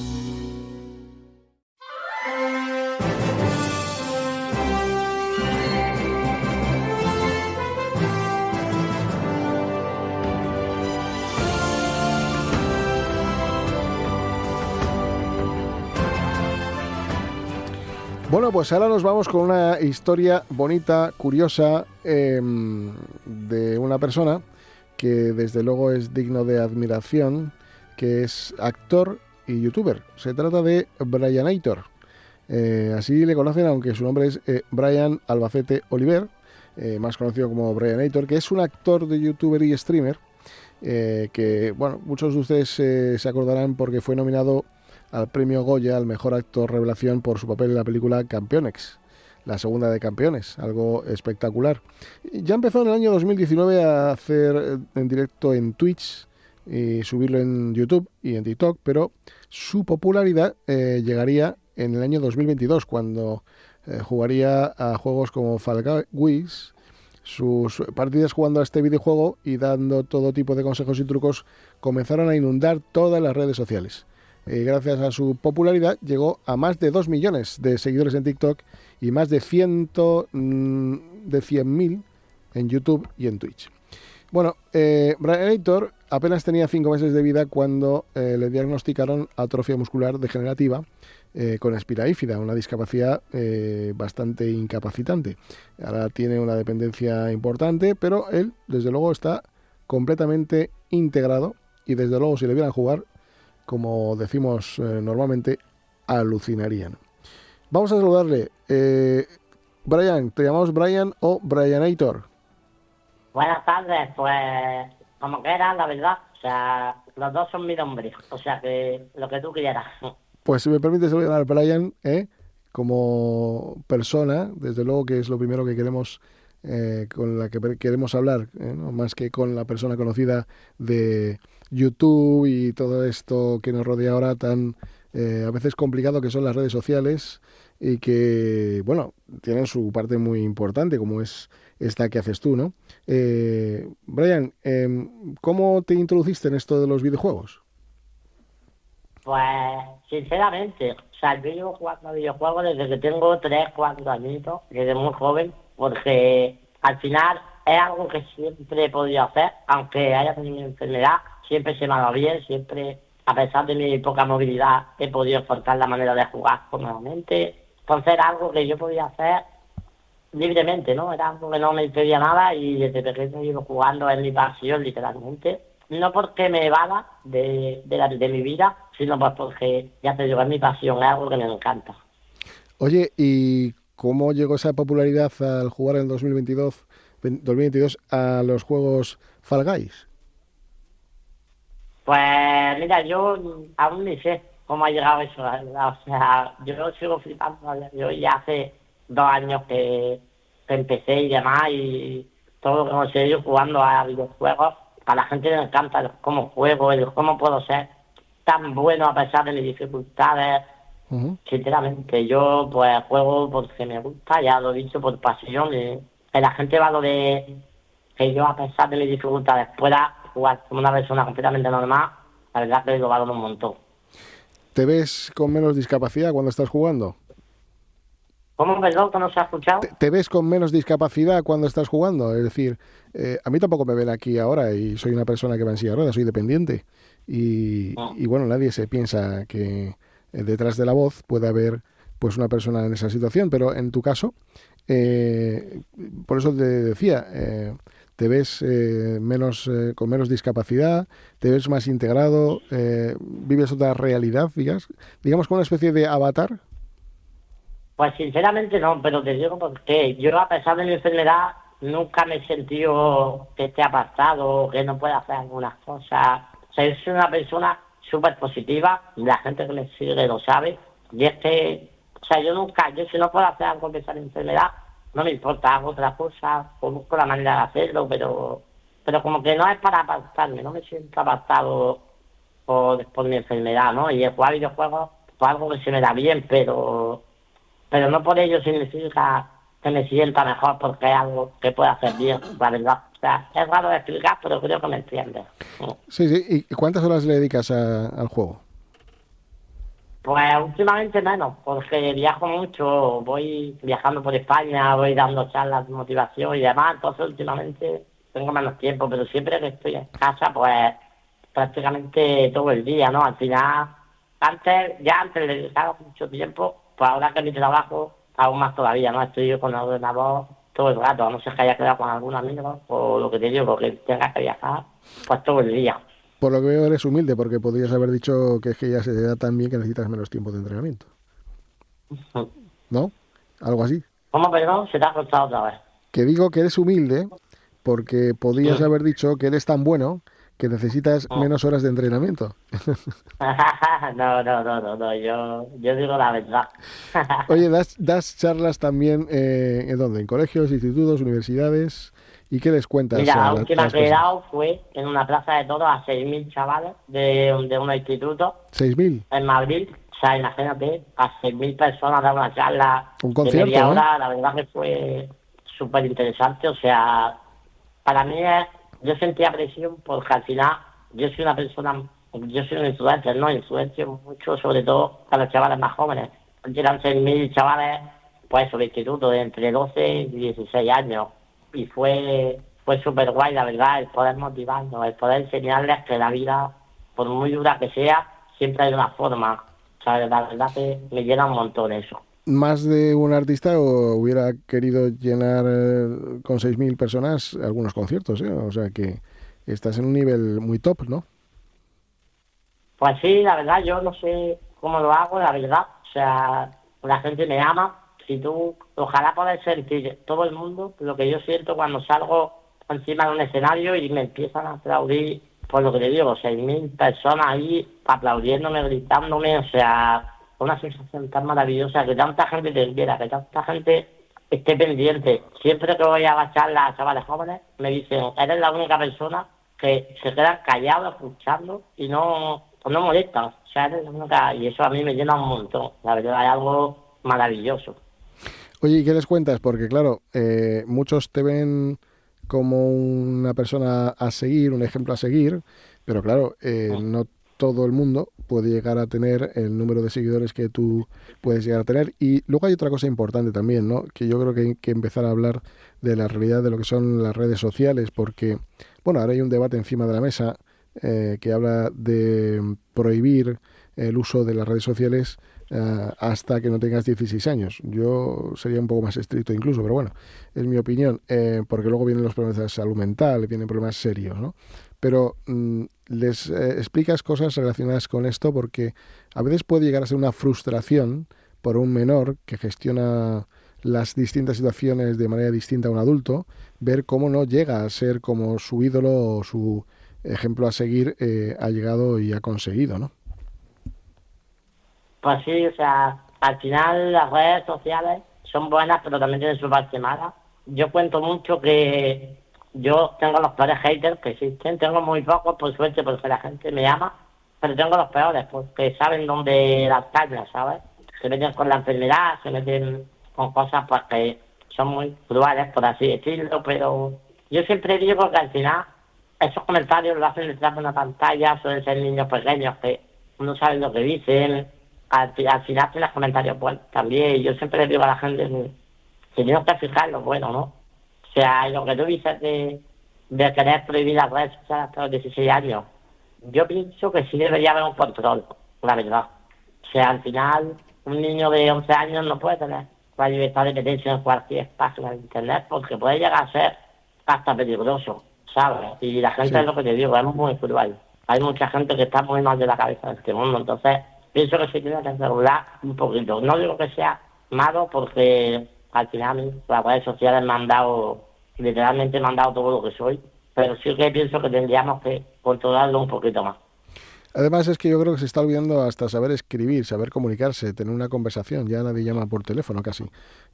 Bueno, pues ahora nos vamos con una historia bonita, curiosa, de una persona que desde luego es digno de admiración, que es actor y youtuber. Se trata de Bryanator. Así le conocen, aunque su nombre es Brian Albacete Oliver, más conocido como Bryanator, que es un actor de youtuber y streamer, que, bueno, muchos de ustedes se acordarán porque fue nominado al premio Goya al mejor actor revelación por su papel en la película Campeones, la segunda de Campeones, algo espectacular. Ya empezó en el año 2019 a hacer en directo en Twitch y subirlo en YouTube y en TikTok, pero su popularidad llegaría en el año 2022, cuando jugaría a juegos como Fall Guys. Sus partidas jugando a este videojuego y dando todo tipo de consejos y trucos comenzaron a inundar todas las redes sociales. Gracias a su popularidad llegó a más de 2 millones de seguidores en TikTok y más de 100.000 en YouTube y en Twitch. Bueno, Bryanator apenas tenía 5 meses de vida cuando le diagnosticaron atrofia muscular degenerativa con espina bífida, una discapacidad bastante incapacitante. Ahora tiene una dependencia importante, pero él, desde luego, está completamente integrado y, desde luego, si le vieran jugar, como decimos normalmente, alucinarían. Vamos a saludarle. Brian, ¿te llamamos Brian o Bryanator? Buenas tardes, pues como quieras, la verdad. O sea, los dos son mi nombre. O sea, que lo que tú quieras. Pues si me permites, voy a llamar Brian, como persona, desde luego que es lo primero que queremos, con la que queremos hablar, ¿no? Más que con la persona conocida de YouTube y todo esto que nos rodea ahora tan a veces complicado, que son las redes sociales, y que, bueno, tienen su parte muy importante, como es esta que haces tú, ¿no? Brian, ¿cómo te introduciste en esto de los videojuegos? Pues, sinceramente, o sea, yo llevo jugando a videojuegos desde que tengo 3, 4 añitos, desde muy joven, porque al final es algo que siempre he podido hacer, aunque haya tenido una enfermedad, siempre se me ha dado bien, siempre, a pesar de mi poca movilidad, he podido encontrar la manera de jugar cómodamente. Entonces era algo que yo podía hacer libremente, ¿no? Era algo que no me impedía nada y desde pequeño llevo jugando, es mi pasión, literalmente. No porque me evada de mi vida, sino pues porque, ya te digo, es mi pasión, es algo que me encanta. Oye, ¿y cómo llegó esa popularidad al jugar en 2022 a los juegos Fall Guys? Pues mira, yo aún ni sé cómo ha llegado eso, la verdad. O sea, yo sigo flipando. Yo ya hace 2 años que empecé y demás, y todo lo que hemos seguido jugando a videojuegos. A la gente le encanta el cómo juego, el cómo puedo ser tan bueno a pesar de mis dificultades. Sinceramente, yo pues juego porque me gusta, ya lo he dicho, por pasión. Y la gente valore que yo, a pesar de mis dificultades, pueda jugar como una persona completamente normal. La verdad que lo valoro un montón. ¿Te ves con menos discapacidad cuando estás jugando? ¿Cómo, perdón, que no se ha escuchado? ¿Te ves con menos discapacidad cuando estás jugando? Es decir, a mí tampoco me ven aquí ahora y soy una persona que va en silla de ruedas, soy dependiente. Y bueno, nadie se piensa que detrás de la voz puede haber pues una persona en esa situación, pero en tu caso, por eso te decía, ¿Te ves con menos discapacidad? ¿Te ves más integrado? ¿Vives otra realidad, digamos, con una especie de avatar? Pues sinceramente no, pero te digo porque yo, a pesar de mi enfermedad, nunca me he sentido que esté apartado, que no pueda hacer algunas cosas. O sea, yo soy una persona súper positiva, la gente que me sigue lo sabe, y es que, o sea, yo si no puedo hacer algo de esa enfermedad, no me importa, hago otra cosa, o busco la manera de hacerlo, pero como que no es para apartarme, no me siento apartado por mi enfermedad, ¿no? Y el jugar videojuegos, pues algo que se me da bien, pero no por ello significa que me sienta mejor porque es algo que puedo hacer bien, la verdad. O sea, es raro de explicar, pero creo que me entiendes. Sí, sí. ¿Y cuántas horas le dedicas al juego? Pues últimamente menos, porque viajo mucho, voy viajando por España, voy dando charlas de motivación y demás, entonces últimamente tengo menos tiempo, pero siempre que estoy en casa, pues prácticamente todo el día, ¿no? Al final, antes le dedicaba mucho tiempo, pues ahora que mi trabajo, aún más todavía, ¿no? Estoy yo con el ordenador todo el rato, a no ser que haya quedado con algún amigo, o lo que te digo, que tenga que viajar, pues todo el día. Por lo que veo eres humilde, porque podrías haber dicho que es que ya se te da tan bien que necesitas menos tiempo de entrenamiento. ¿No? Algo así. ¿Cómo, perdón? Se te ha cortado otra vez. Que digo que eres humilde porque podrías haber dicho que eres tan bueno que necesitas menos horas de entrenamiento. No, yo digo la verdad. Oye, das charlas también, ¿en dónde? ¿En colegios, institutos, universidades? ¿Y qué les cuentas? Mira, la última que he dado fue en una plaza de toros a 6.000 chavales de un instituto. ¿6.000? En Madrid. O sea, imagínate, a 6.000 personas dar una charla un concierto, de media hora. La verdad que fue súper interesante. O sea, para mí yo sentía presión porque al final yo soy un influencer, ¿no? Influencio mucho, sobre todo a los chavales más jóvenes. Eran 6.000 chavales, pues, sobre instituto, de entre 12 y 16 años. Y fue súper guay, la verdad, el poder motivarnos, el poder enseñarles que la vida, por muy dura que sea, siempre hay una forma. O sea, la verdad que me llena un montón eso. ¿Más de un artista o hubiera querido llenar con 6.000 personas algunos conciertos? O sea que estás en un nivel muy top, ¿no? Pues sí, la verdad, yo no sé cómo lo hago, la verdad. O sea, la gente me ama. Ojalá poder sentir todo el mundo lo que yo siento cuando salgo encima de un escenario y me empiezan a aplaudir, por lo que te digo, 6.000 personas ahí aplaudiéndome, gritándome, o sea, una sensación tan maravillosa, que tanta gente te quiera, que tanta gente esté pendiente. Siempre que voy a las charlas a chavales jóvenes, me dicen, eres la única persona que se queda callado escuchando y no molesta. O sea, eres la única, y eso a mí me llena un montón. La verdad, es algo maravilloso. Oye, ¿y qué les cuentas? Porque claro, muchos te ven como una persona a seguir, un ejemplo a seguir, pero claro, no todo el mundo puede llegar a tener el número de seguidores que tú puedes llegar a tener. Y luego hay otra cosa importante también, ¿no? Que yo creo que hay que empezar a hablar de la realidad de lo que son las redes sociales, porque, bueno, ahora hay un debate encima de la mesa que habla de prohibir el uso de las redes sociales hasta que no tengas 16 años. Yo sería un poco más estricto incluso, pero bueno, es mi opinión, porque luego vienen los problemas de salud mental, vienen problemas serios, ¿no? Pero les explicas cosas relacionadas con esto porque a veces puede llegar a ser una frustración por un menor que gestiona las distintas situaciones de manera distinta a un adulto, ver cómo no llega a ser como su ídolo o su ejemplo a seguir ha llegado y ha conseguido, ¿no? Pues sí, o sea, al final las redes sociales son buenas, pero también tienen su parte mala. Yo cuento mucho que yo tengo los peores haters que existen, tengo muy pocos, por suerte, porque la gente me ama, pero tengo los peores, porque saben dónde las cañas, ¿sabes? Se meten con la enfermedad, se meten con cosas pues que son muy crueles, por así decirlo, pero yo siempre digo que al final esos comentarios lo hacen detrás de una pantalla, suelen ser niños pequeños que no saben lo que dicen. Al final tienes comentarios buenos también. Yo siempre le digo a la gente que tenemos que fijar en lo bueno, ¿no? O sea, lo que tú dices de querer prohibir las redes sociales hasta los 16 años, yo pienso que sí debería haber un control, la verdad. O sea, al final, un niño de 11 años no puede tener la libertad de meterse en cualquier espacio de internet porque puede llegar a ser hasta peligroso, ¿sabes? Y la gente, Sí. es lo que te digo, es muy cruel. Hay mucha gente que está muy mal de la cabeza en este mundo, entonces pienso que se tiene que regular un poquito. No digo que sea malo, porque al final las redes sociales me han dado, literalmente me han dado todo lo que soy, pero sí que pienso que tendríamos que controlarlo un poquito más. Además es que yo creo que se está olvidando hasta saber escribir, saber comunicarse, tener una conversación. Ya nadie llama por teléfono casi.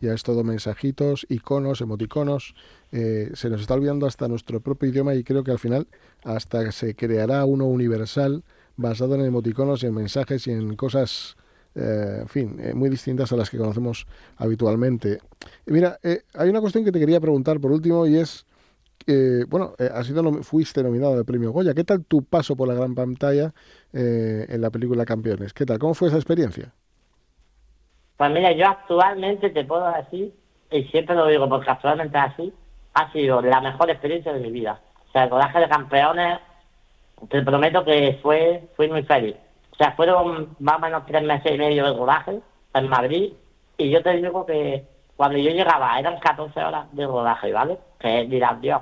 Ya es todo mensajitos, iconos, emoticonos. Se nos está olvidando hasta nuestro propio idioma y creo que al final hasta se creará uno universal basado en emoticonos y en mensajes y en cosas, en fin, muy distintas a las que conocemos habitualmente. Y mira, hay una cuestión que te quería preguntar por último y es... fuiste nominado al premio Goya. ¿Qué tal tu paso por la gran pantalla en la película Campeones? ¿Qué tal? ¿Cómo fue esa experiencia? Pues mira, yo actualmente te puedo decir, y siempre lo digo porque actualmente es así, ha sido la mejor experiencia de mi vida. O sea, el rodaje de Campeones, te prometo que fui muy feliz. O sea, fueron más o menos 3 meses y medio de rodaje en Madrid, y yo te digo que cuando yo llegaba eran 14 horas de rodaje, ¿vale? Que dirás, Dios,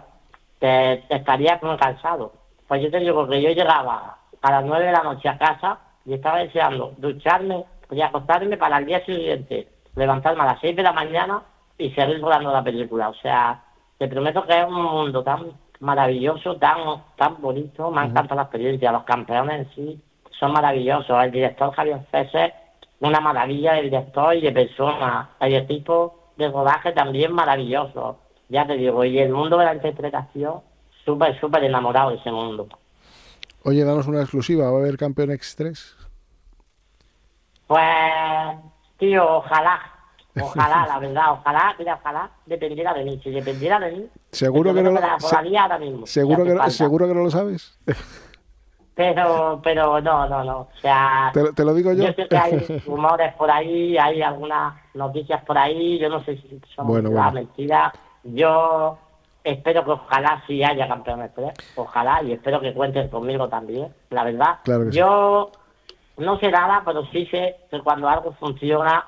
te estaría muy cansado. Pues yo te digo que yo llegaba a las 9 de la noche a casa y estaba deseando ducharme y acostarme para el día siguiente, levantarme a las 6 de la mañana y seguir rodando la película. O sea, te prometo que es un mundo tan maravilloso, tan bonito, me encanta la experiencia. Los Campeones en sí son maravillosos. El director Javier Fesser, una maravilla de director y de persona. El equipo de rodaje también maravilloso. Ya te digo, y el mundo de la interpretación, súper enamorado de ese mundo. Oye, danos una exclusiva. ¿Va a haber Campeones 3? Pues, tío, ojalá, la verdad, ojalá dependiera de mí. Si dependiera de mí, Seguro que no me la rodaría ahora mismo. seguro si hace falta. seguro que no lo sabes. Pero no. O sea, Te lo digo yo. Yo sé que hay rumores por ahí, hay algunas noticias por ahí, yo no sé si son Bueno. mentiras. Yo espero que ojalá sí haya Campeones 3, ojalá, y espero que cuenten conmigo también, la verdad. Claro que yo no sé nada, pero sí sé que cuando algo funciona,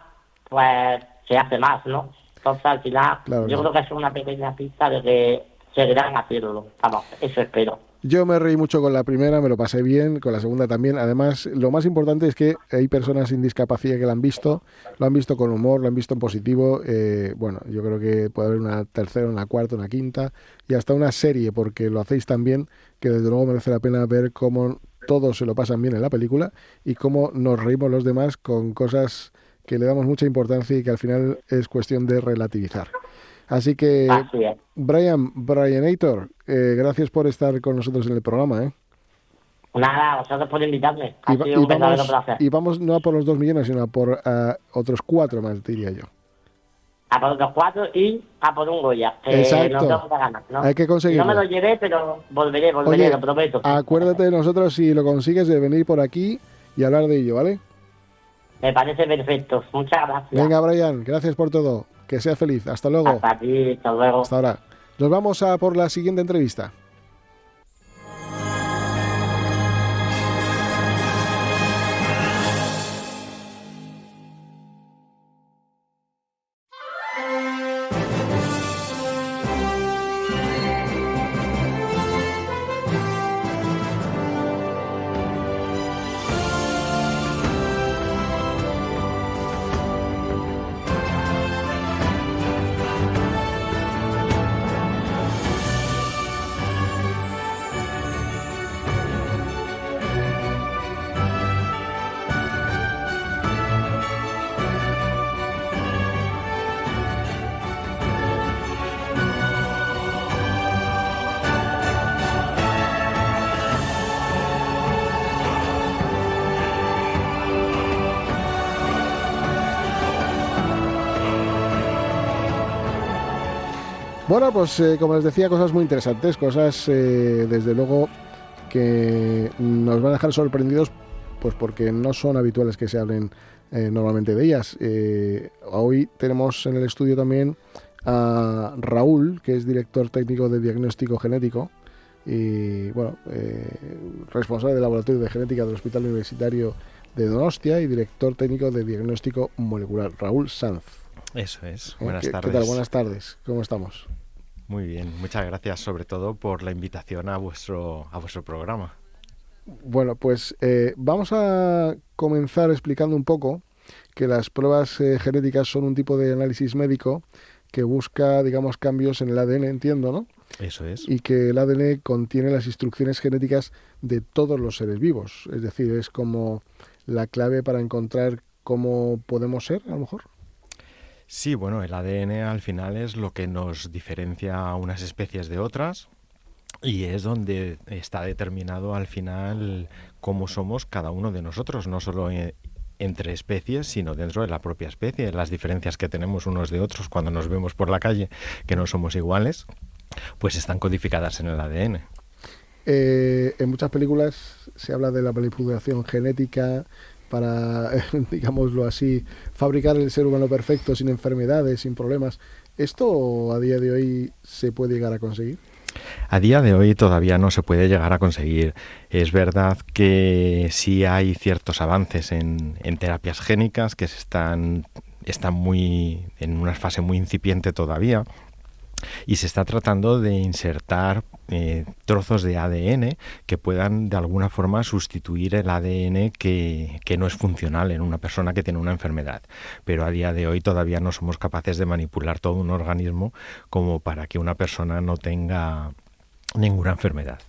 pues se hace más, ¿no? Entonces al final, Claro que yo sí. creo que es una pequeña pista de que seguirán haciéndolo. Vamos, eso espero. Yo me reí mucho con la primera, me lo pasé bien, con la segunda también. Además, lo más importante es que hay personas sin discapacidad que la han visto, lo han visto con humor, lo han visto en positivo. Bueno, yo creo que puede haber una tercera, una cuarta, una quinta y hasta una serie, porque lo hacéis tan bien que desde luego merece la pena ver cómo todos se lo pasan bien en la película y cómo nos reímos los demás con cosas que le damos mucha importancia y que al final es cuestión de relativizar. Así que, Así es. Brianator, gracias por estar con nosotros en el programa, ¿eh? Nada, vosotros por invitarme. Ha sido un verdadero placer. Y vamos no a por los 2 millones, sino a por otros 4 más, diría yo. A por otros 4 y a por un Goya. Exacto. No tengo muchas ganas, ¿no? Hay que conseguirlo. No me lo llevé, pero volveré, Oye, lo prometo. acuérdate de nosotros si lo consigues de venir por aquí y hablar de ello, ¿vale? Me parece perfecto. Muchas gracias. Venga, Brian, gracias por todo. Que seas feliz. Hasta luego. Hasta ti, hasta luego. Hasta ahora. Nos vamos a por la siguiente entrevista. Bueno, pues como les decía, cosas muy interesantes, cosas desde luego que nos van a dejar sorprendidos, pues porque no son habituales que se hablen normalmente de ellas. Hoy tenemos en el estudio también a Raúl, que es director técnico de diagnóstico genético y bueno, responsable del laboratorio de genética del Hospital Universitario de Donostia y director técnico de diagnóstico molecular, Raúl Sanz. Eso es. Buenas ¿Qué tardes. tal? Buenas tardes. ¿Cómo estamos? Muy bien, muchas gracias sobre todo por la invitación a vuestro programa. Bueno, pues vamos a comenzar explicando un poco que las pruebas genéticas son un tipo de análisis médico que busca, digamos, cambios en el ADN, entiendo, ¿no? Eso es. Y que el ADN contiene las instrucciones genéticas de todos los seres vivos. Es decir, es como la clave para encontrar cómo podemos ser, a lo mejor. Sí, bueno, el ADN al final es lo que nos diferencia a unas especies de otras y es donde está determinado al final cómo somos cada uno de nosotros, no solo entre especies, sino dentro de la propia especie. Las diferencias que tenemos unos de otros cuando nos vemos por la calle, que no somos iguales, pues están codificadas en el ADN. En muchas películas se habla de la manipulación genética para, digámoslo así, fabricar el ser humano perfecto, sin enfermedades, sin problemas. ¿Esto a día de hoy se puede llegar a conseguir? A día de hoy todavía no se puede llegar a conseguir. Es verdad que sí hay ciertos avances en terapias génicas que están muy en una fase muy incipiente todavía. Y se está tratando de insertar trozos de ADN que puedan de alguna forma sustituir el ADN que no es funcional en una persona que tiene una enfermedad. Pero a día de hoy todavía no somos capaces de manipular todo un organismo como para que una persona no tenga ninguna enfermedad.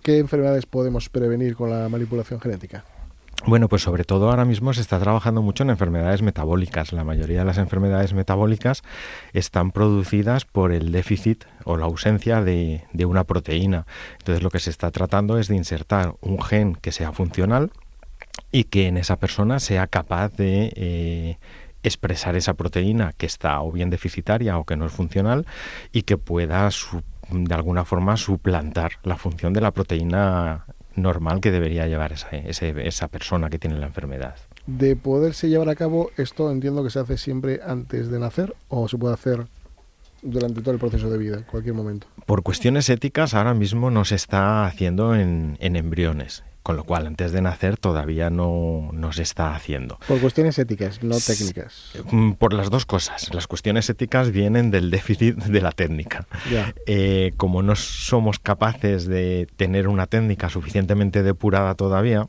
¿Qué enfermedades podemos prevenir con la manipulación genética? Bueno, pues sobre todo ahora mismo se está trabajando mucho en enfermedades metabólicas. La mayoría de las enfermedades metabólicas están producidas por el déficit o la ausencia de una proteína. Entonces lo que se está tratando es de insertar un gen que sea funcional y que en esa persona sea capaz de expresar esa proteína que está o bien deficitaria o que no es funcional y que pueda de alguna forma suplantar la función de la proteína normal que debería llevar esa persona que tiene la enfermedad. De poderse llevar a cabo, esto entiendo que se hace siempre antes de nacer o se puede hacer durante todo el proceso de vida, en cualquier momento. Por cuestiones éticas ahora mismo no se está haciendo en embriones, con lo cual antes de nacer todavía no se está haciendo. Por cuestiones éticas, no técnicas. Por las dos cosas. Las cuestiones éticas vienen del déficit de la técnica. Ya. Como no somos capaces de tener una técnica suficientemente depurada todavía,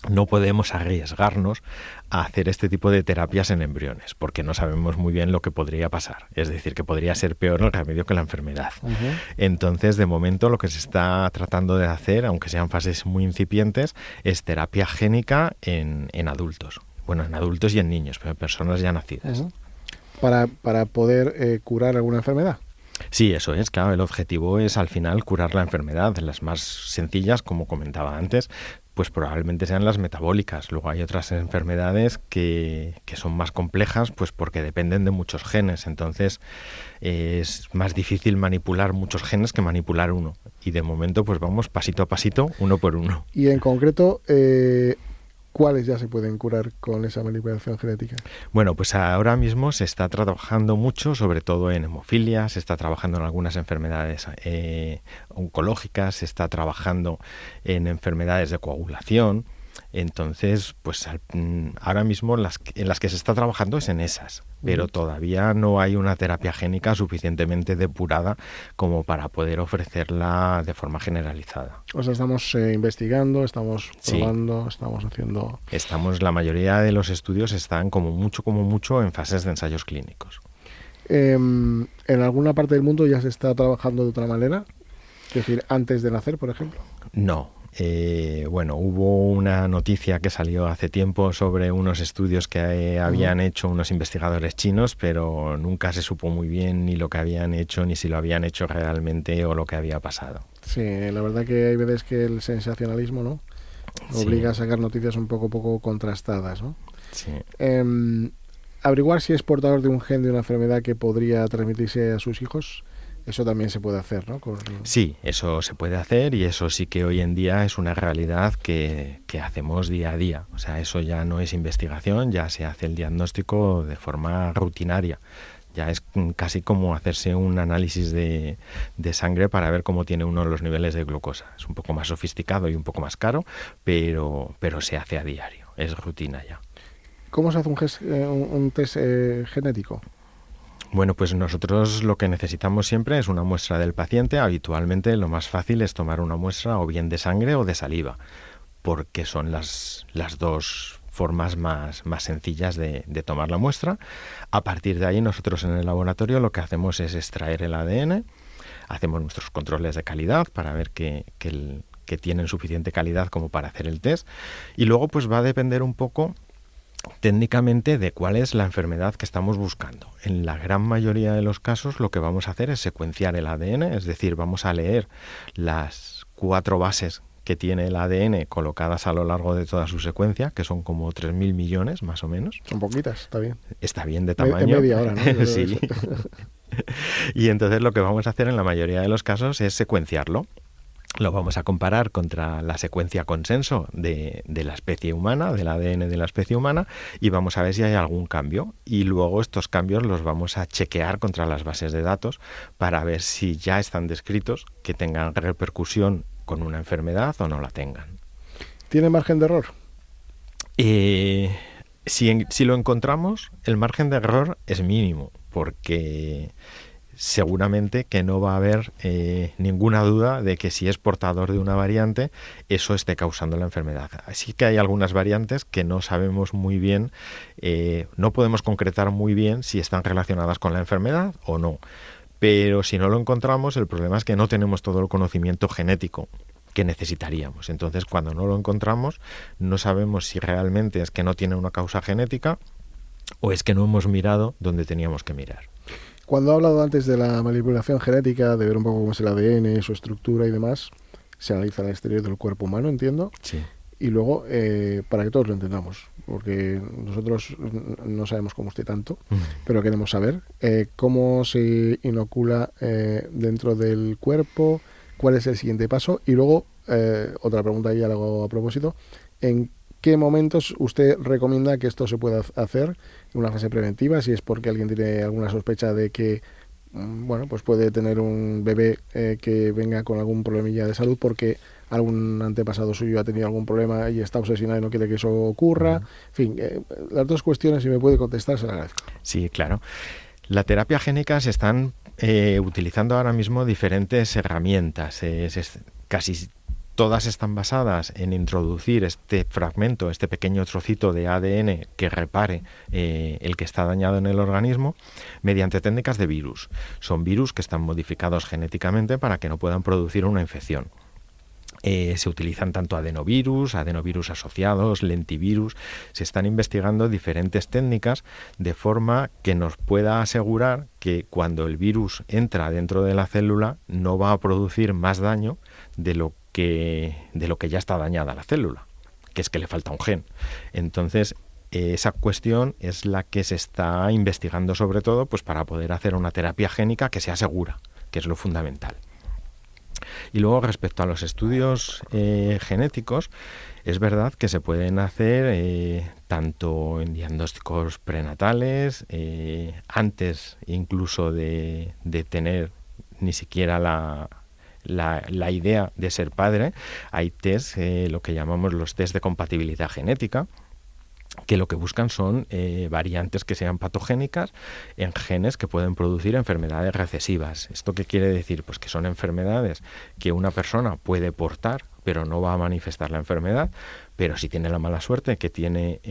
no podemos arriesgarnos a hacer este tipo de terapias en embriones, porque no sabemos muy bien lo que podría pasar. Es decir, que podría ser peor el remedio que la enfermedad. Uh-huh. Entonces, de momento, lo que se está tratando de hacer, aunque sean fases muy incipientes, es terapia génica en adultos. Bueno, en adultos y en niños, pero en personas ya nacidas. Uh-huh. Para poder curar alguna enfermedad. Sí, eso es, claro, el objetivo es al final curar la enfermedad. Las más sencillas, como comentaba antes, pues probablemente sean las metabólicas. Luego hay otras enfermedades que son más complejas, pues porque dependen de muchos genes. Entonces es más difícil manipular muchos genes que manipular uno. Y de momento pues vamos pasito a pasito, uno por uno. Y en concreto, ¿cuáles ya se pueden curar con esa manipulación genética? Bueno, pues ahora mismo se está trabajando mucho, sobre todo en hemofilia, se está trabajando en algunas enfermedades oncológicas, se está trabajando en enfermedades de coagulación. Entonces, pues ahora mismo en las que se está trabajando es en esas, pero todavía no hay una terapia génica suficientemente depurada como para poder ofrecerla de forma generalizada. O sea, estamos investigando, estamos probando, estamos haciendo... La mayoría de los estudios están como mucho en fases de ensayos clínicos. ¿En alguna parte del mundo ya se está trabajando de otra manera? Es decir, antes de nacer, por ejemplo. No. Bueno, hubo una noticia que salió hace tiempo sobre unos estudios que habían hecho unos investigadores chinos, pero nunca se supo muy bien ni lo que habían hecho, ni si lo habían hecho realmente o lo que había pasado. Sí, la verdad que hay veces que el sensacionalismo, ¿no?, obliga a sacar noticias un poco contrastadas, ¿no? Sí. Averiguar si es portador de un gen de una enfermedad que podría transmitirse a sus hijos. Eso también se puede hacer, ¿no? Sí, eso se puede hacer y eso sí que hoy en día es una realidad que hacemos día a día. O sea, eso ya no es investigación, ya se hace el diagnóstico de forma rutinaria. Ya es casi como hacerse un análisis de sangre para ver cómo tiene uno los niveles de glucosa. Es un poco más sofisticado y un poco más caro, pero se hace a diario, es rutina ya. ¿Cómo se hace un test genético? Bueno, pues nosotros lo que necesitamos siempre es una muestra del paciente. Habitualmente lo más fácil es tomar una muestra o bien de sangre o de saliva, porque son las dos formas más sencillas de tomar la muestra. A partir de ahí nosotros en el laboratorio lo que hacemos es extraer el ADN, hacemos nuestros controles de calidad para ver que tienen suficiente calidad como para hacer el test, y luego pues va a depender un poco técnicamente de cuál es la enfermedad que estamos buscando. En la gran mayoría de los casos lo que vamos a hacer es secuenciar el ADN, es decir, vamos a leer las 4 bases que tiene el ADN colocadas a lo largo de toda su secuencia, que son como 3.000 millones más o menos. Son poquitas, está bien. Está bien de tamaño. En media hora, ¿no? Sí. Y entonces lo que vamos a hacer en la mayoría de los casos es secuenciarlo. Lo vamos a comparar contra la secuencia consenso de la especie humana, del ADN de la especie humana, y vamos a ver si hay algún cambio. Y luego estos cambios los vamos a chequear contra las bases de datos para ver si ya están descritos, que tengan repercusión con una enfermedad o no la tengan. ¿Tiene margen de error? Si lo encontramos, el margen de error es mínimo, porque seguramente que no va a haber ninguna duda de que si es portador de una variante, eso esté causando la enfermedad. Así que hay algunas variantes que no sabemos muy bien, no podemos concretar muy bien si están relacionadas con la enfermedad o no. Pero si no lo encontramos, el problema es que no tenemos todo el conocimiento genético que necesitaríamos. Entonces, cuando no lo encontramos, no sabemos si realmente es que no tiene una causa genética o es que no hemos mirado donde teníamos que mirar. Cuando he hablado antes de la manipulación genética, de ver un poco cómo es el ADN, su estructura y demás, se analiza en el exterior del cuerpo humano, entiendo. Sí. Y luego, para que todos lo entendamos, porque nosotros no sabemos cómo esté tanto, pero queremos saber cómo se inocula dentro del cuerpo, cuál es el siguiente paso. Y luego, otra pregunta ya la hago a propósito, ¿en qué momentos usted recomienda que esto se pueda hacer en una fase preventiva? Si es porque alguien tiene alguna sospecha de que pues puede tener un bebé que venga con algún problemilla de salud porque algún antepasado suyo ha tenido algún problema y está obsesionado y no quiere que eso ocurra. En fin, las dos cuestiones, si me puede contestar, se lo agradezco. Sí, claro. La terapia génica se están utilizando ahora mismo diferentes herramientas. Casi todas están basadas en introducir este fragmento, este pequeño trocito de ADN que repare el que está dañado en el organismo mediante técnicas de virus. Son virus que están modificados genéticamente para que no puedan producir una infección. Se utilizan tanto adenovirus asociados, lentivirus. Se están investigando diferentes técnicas de forma que nos pueda asegurar que cuando el virus entra dentro de la célula no va a producir más daño de lo que ya está dañada la célula, que es que le falta un gen. Entonces, esa cuestión es la que se está investigando sobre todo pues para poder hacer una terapia génica que sea segura, que es lo fundamental. Y luego, respecto a los estudios genéticos, es verdad que se pueden hacer tanto en diagnósticos prenatales, antes incluso de tener ni siquiera la idea de ser padre. Hay test, lo que llamamos los test de compatibilidad genética, que lo que buscan son variantes que sean patogénicas en genes que pueden producir enfermedades recesivas. ¿Esto qué quiere decir? Pues que son enfermedades que una persona puede portar, pero no va a manifestar la enfermedad, pero si tiene la mala suerte que tiene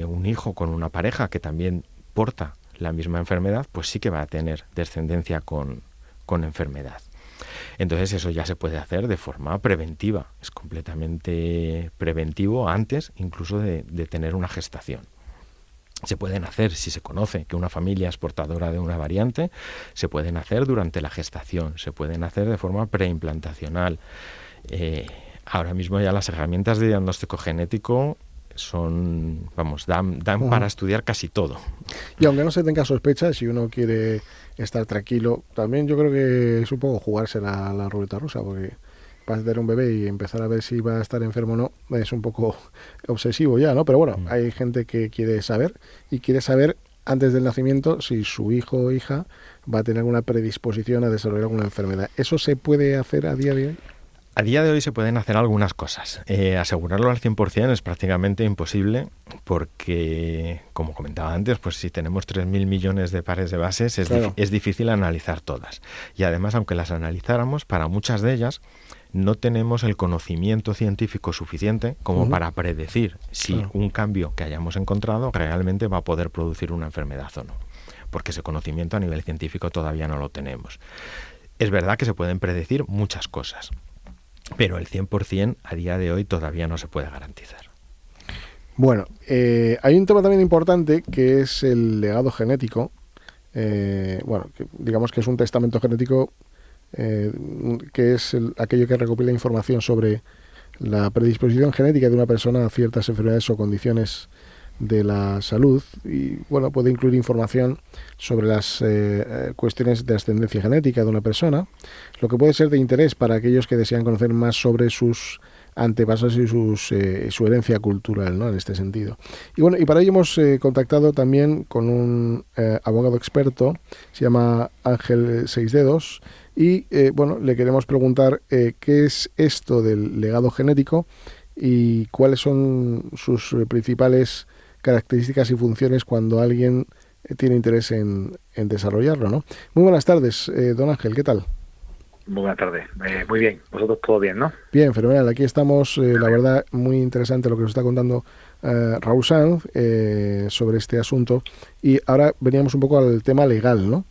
un hijo con una pareja que también porta la misma enfermedad, pues sí que va a tener descendencia con enfermedad. Entonces eso ya se puede hacer de forma preventiva, es completamente preventivo antes incluso de tener una gestación. Se pueden hacer, si se conoce que una familia es portadora de una variante, se pueden hacer durante la gestación, se pueden hacer de forma preimplantacional. Ahora mismo ya las herramientas de diagnóstico genético dan para estudiar casi todo. Y aunque no se tenga sospechas, si uno quiere estar tranquilo, también yo creo que es un poco jugarse la ruleta rusa, porque para tener un bebé y empezar a ver si va a estar enfermo o no, es un poco obsesivo ya, ¿no? Pero bueno, hay gente que quiere saber antes del nacimiento si su hijo o hija va a tener alguna predisposición a desarrollar alguna enfermedad. ¿Eso se puede hacer a día de hoy? A día de hoy se pueden hacer algunas cosas. Asegurarlo al 100% es prácticamente imposible porque, como comentaba antes, pues si tenemos 3.000 millones de pares de bases es difícil analizar todas. Y además, aunque las analizáramos, para muchas de ellas no tenemos el conocimiento científico suficiente como para predecir si un cambio que hayamos encontrado realmente va a poder producir una enfermedad o no. Porque ese conocimiento a nivel científico todavía no lo tenemos. Es verdad que se pueden predecir muchas cosas, pero el 100% a día de hoy todavía no se puede garantizar. Bueno, hay un tema también importante que es el legado genético. Digamos que es un testamento genético que es aquello que recopila información sobre la predisposición genética de una persona a ciertas enfermedades o condiciones de la salud y puede incluir información sobre las cuestiones de ascendencia genética de una persona, lo que puede ser de interés para aquellos que desean conocer más sobre sus antepasados y su herencia cultural, ¿no? En este sentido. Y para ello hemos contactado también con un abogado experto, se llama Ángel Seisdedos, y le queremos preguntar qué es esto del legado genético y cuáles son sus principales características y funciones cuando alguien tiene interés en desarrollarlo, ¿no? Muy buenas tardes, don Ángel, ¿qué tal? Muy buenas tardes, muy bien, vosotros todo bien, ¿no? Bien, fenomenal, aquí estamos, la verdad, muy interesante lo que nos está contando Raúl Sanz sobre este asunto, y ahora veníamos un poco al tema legal, ¿no?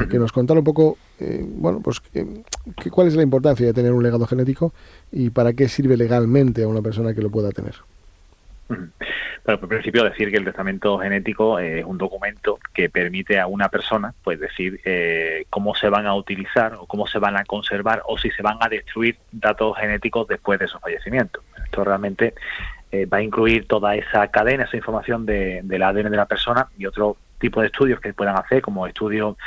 Que nos contara un poco, cuál es la importancia de tener un legado genético y para qué sirve legalmente a una persona que lo pueda tener. Bueno, por principio decir que el testamento genético es un documento que permite a una persona pues decir cómo se van a utilizar o cómo se van a conservar o si se van a destruir datos genéticos después de su fallecimiento. Esto realmente va a incluir toda esa cadena, esa información del ADN de la persona y otro tipo de estudios que puedan hacer, como estudio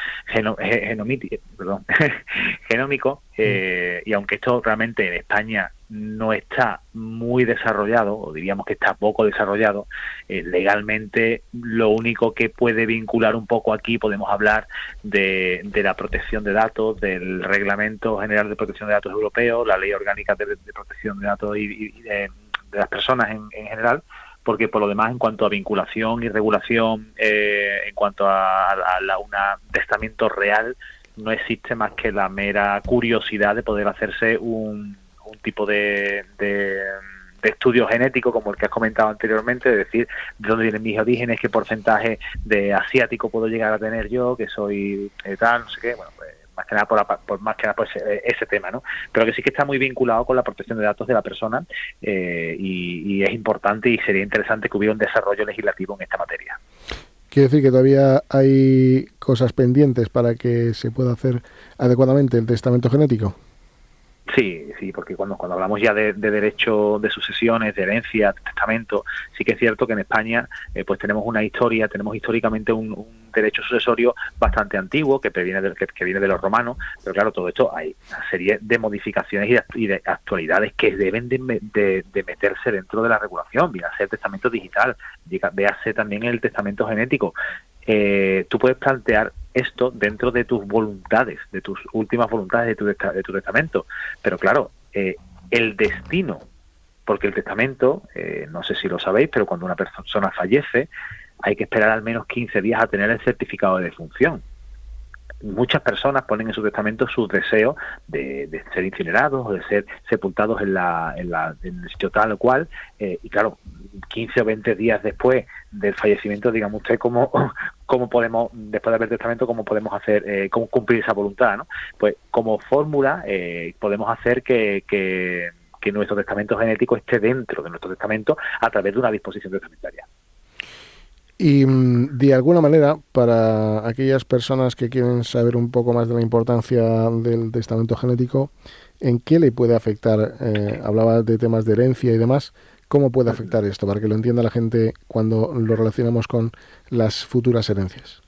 genómico, y aunque esto realmente en España no está muy desarrollado, o diríamos que está poco desarrollado, legalmente lo único que puede vincular un poco aquí, podemos hablar de la protección de datos, del Reglamento General de Protección de Datos Europeo, la Ley Orgánica de Protección de Datos y de las personas en general, porque por lo demás, en cuanto a vinculación y regulación, en cuanto a un testamento real, no existe más que la mera curiosidad de poder hacerse un tipo de estudio genético, como el que has comentado anteriormente, de decir de dónde vienen mis orígenes, qué porcentaje de asiático puedo llegar a tener yo, que soy tal, no sé qué, más que nada por ese tema, ¿no? Pero que sí que está muy vinculado con la protección de datos de la persona, y es importante y sería interesante que hubiera un desarrollo legislativo en esta materia. Quiere decir que todavía hay cosas pendientes para que se pueda hacer adecuadamente el testamento genético. Sí, porque cuando hablamos ya de derecho de sucesiones, de herencia, de testamento, sí que es cierto que en España pues tenemos históricamente un derecho sucesorio bastante antiguo que viene de los romanos, pero claro, todo esto hay una serie de modificaciones y de actualidades que deben de meterse dentro de la regulación, véase el testamento digital, véase también el testamento genético. Tú puedes plantear esto dentro de tus voluntades, de tus últimas voluntades de tu testamento, pero claro, el destino, porque el testamento, no sé si lo sabéis, pero cuando una persona fallece hay que esperar al menos 15 días a tener el certificado de defunción. Muchas personas ponen en su testamento sus deseos de ser incinerados o de ser sepultados en el sitio tal o cual, y claro, 15 o 20 días después del fallecimiento, dígame usted cómo podemos, después de haber testamento, cómo podemos hacer, cómo cumplir esa voluntad, ¿no? Pues como fórmula podemos hacer que nuestro testamento genético esté dentro de nuestro testamento a través de una disposición testamentaria. Y de alguna manera, para aquellas personas que quieren saber un poco más de la importancia del testamento genético, ¿en qué le puede afectar? Hablaba de temas de herencia y demás. ¿Cómo puede afectar esto? Para que lo entienda la gente cuando lo relacionamos con las futuras herencias.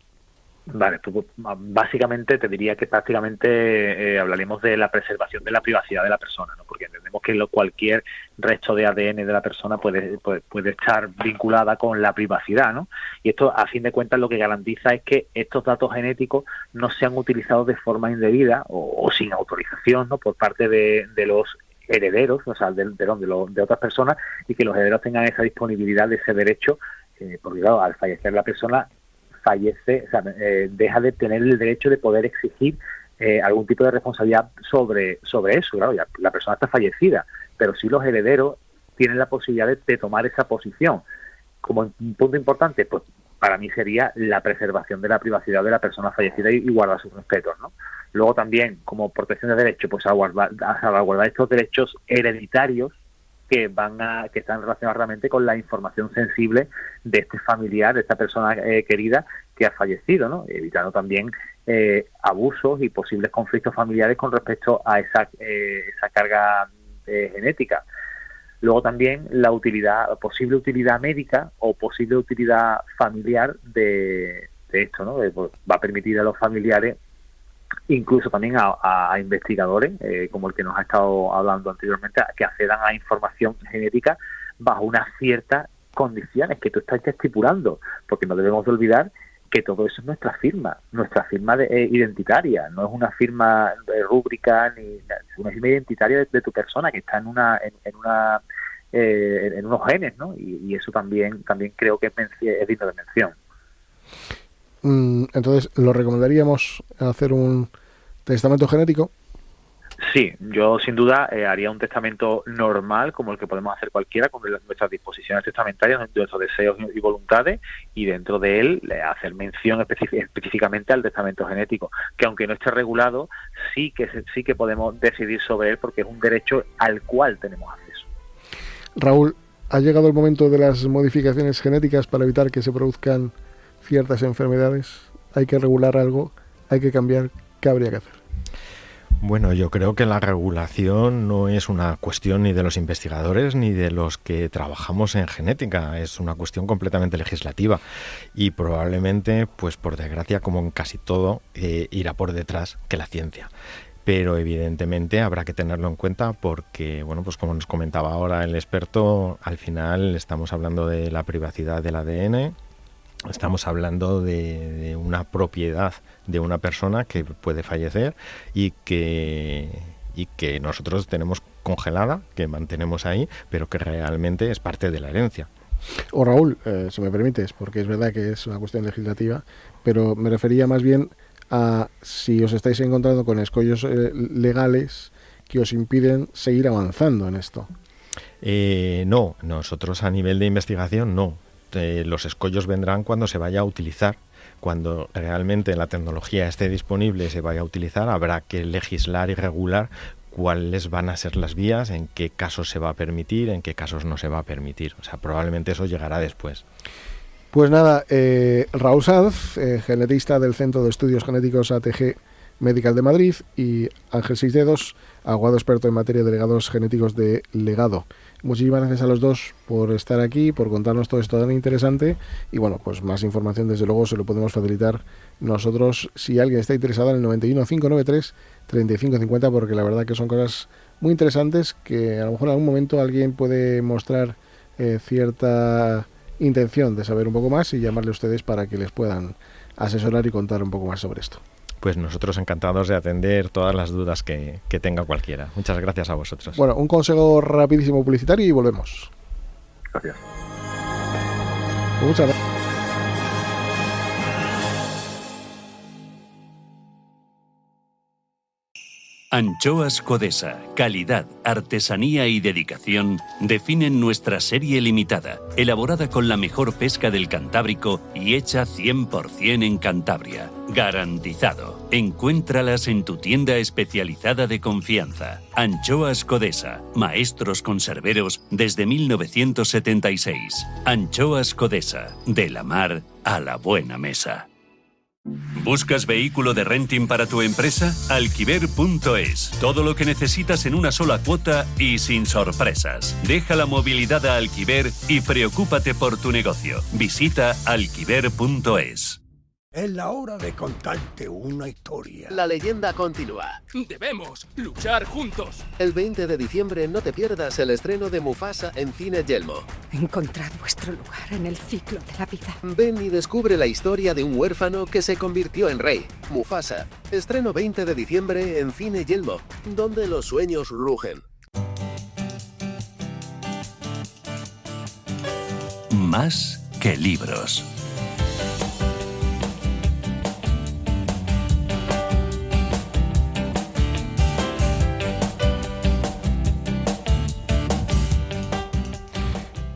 Vale, pues básicamente te diría que prácticamente hablaremos de la preservación de la privacidad de la persona, ¿no? Porque entendemos que cualquier resto de ADN de la persona puede estar vinculada con la privacidad, ¿no? Y esto, a fin de cuentas, lo que garantiza es que estos datos genéticos no sean utilizados de forma indebida o sin autorización, ¿no? Por parte de los herederos, o sea, de otras personas, y que los herederos tengan esa disponibilidad de ese derecho, porque claro, al fallecer la persona fallece, o sea, deja de tener el derecho de poder exigir algún tipo de responsabilidad sobre eso. Claro, ya la persona está fallecida, pero sí los herederos tienen la posibilidad de tomar esa posición. Como un punto importante, pues para mí sería la preservación de la privacidad de la persona fallecida y guardar sus respetos, ¿no? Luego también, como protección de derechos, pues a salvaguardar estos derechos hereditarios que están relacionados realmente con la información sensible de este familiar, de esta persona querida que ha fallecido, ¿no? Evitando también abusos y posibles conflictos familiares con respecto a esa carga genética. Luego también la posible utilidad médica o posible utilidad familiar de esto, ¿no? Pues va a permitir a los familiares, incluso también a investigadores, como el que nos ha estado hablando anteriormente, que accedan a información genética bajo unas ciertas condiciones que tú estás estipulando, porque no debemos de olvidar que todo eso es nuestra firma identitaria, no es una firma rúbrica, ni es una firma identitaria de tu persona que está en unos genes, ¿no? Y eso también creo que es digno de mención. Entonces, ¿lo recomendaríamos hacer un testamento genético? Sí, yo sin duda haría un testamento normal, como el que podemos hacer cualquiera, con nuestras disposiciones testamentarias, nuestros deseos y voluntades, y dentro de él hacer mención específicamente al testamento genético, que aunque no esté regulado, sí que podemos decidir sobre él, porque es un derecho al cual tenemos acceso. Raúl, ¿ha llegado el momento de las modificaciones genéticas para evitar que se produzcan ciertas enfermedades? ¿Hay que regular algo? ¿Hay que cambiar? ¿Qué habría que hacer? Bueno, yo creo que la regulación no es una cuestión ni de los investigadores ni de los que trabajamos en genética, es una cuestión completamente legislativa y probablemente, pues por desgracia, como en casi todo, irá por detrás que la ciencia. Pero evidentemente habrá que tenerlo en cuenta porque, bueno, pues como nos comentaba ahora el experto, al final estamos hablando de la privacidad del ADN. Estamos hablando de una propiedad de una persona que puede fallecer y que nosotros tenemos congelada, que mantenemos ahí, pero que realmente es parte de la herencia. O Raúl, si me permites, porque es verdad que es una cuestión legislativa, pero me refería más bien a si os estáis encontrando con escollos legales que os impiden seguir avanzando en esto. No, nosotros a nivel de investigación no. Los escollos vendrán cuando se vaya a utilizar, cuando realmente la tecnología esté disponible y se vaya a utilizar, habrá que legislar y regular cuáles van a ser las vías, en qué casos se va a permitir, en qué casos no se va a permitir. O sea, probablemente eso llegará después. Pues nada, Raúl Sanz, genetista del Centro de Estudios Genéticos ATG Medical de Madrid, y Ángel Seisdedos, abogado experto en materia de legados genéticos de Legado. Muchísimas gracias a los dos por estar aquí, por contarnos todo esto tan interesante y bueno, pues más información desde luego se lo podemos facilitar nosotros si alguien está interesado en el 91 593 3550, porque la verdad que son cosas muy interesantes que a lo mejor en algún momento alguien puede mostrar cierta intención de saber un poco más y llamarle a ustedes para que les puedan asesorar y contar un poco más sobre esto. Pues nosotros encantados de atender todas las dudas que tenga cualquiera. Muchas gracias a vosotros. Bueno, un consejo rapidísimo publicitario y volvemos. Gracias. Muchas gracias. Anchoas Codesa, calidad, artesanía y dedicación definen nuestra serie limitada, elaborada con la mejor pesca del Cantábrico y hecha 100% en Cantabria. Garantizado. Encuéntralas en tu tienda especializada de confianza. Anchoas Codesa, maestros conserveros desde 1976. Anchoas Codesa, de la mar a la buena mesa. ¿Buscas vehículo de renting para tu empresa? Alquiver.es. Todo lo que necesitas en una sola cuota y sin sorpresas. Deja la movilidad a Alquiver y preocúpate por tu negocio. Visita alquiver.es. Es la hora de contarte una historia. La leyenda continúa. Debemos luchar juntos. El 20 de diciembre no te pierdas el estreno de Mufasa en Cine Yelmo. Encontrad vuestro lugar en el ciclo de la vida. Ven y descubre la historia de un huérfano que se convirtió en rey. Mufasa. Estreno 20 de diciembre en Cine Yelmo, donde los sueños rugen. Más que libros.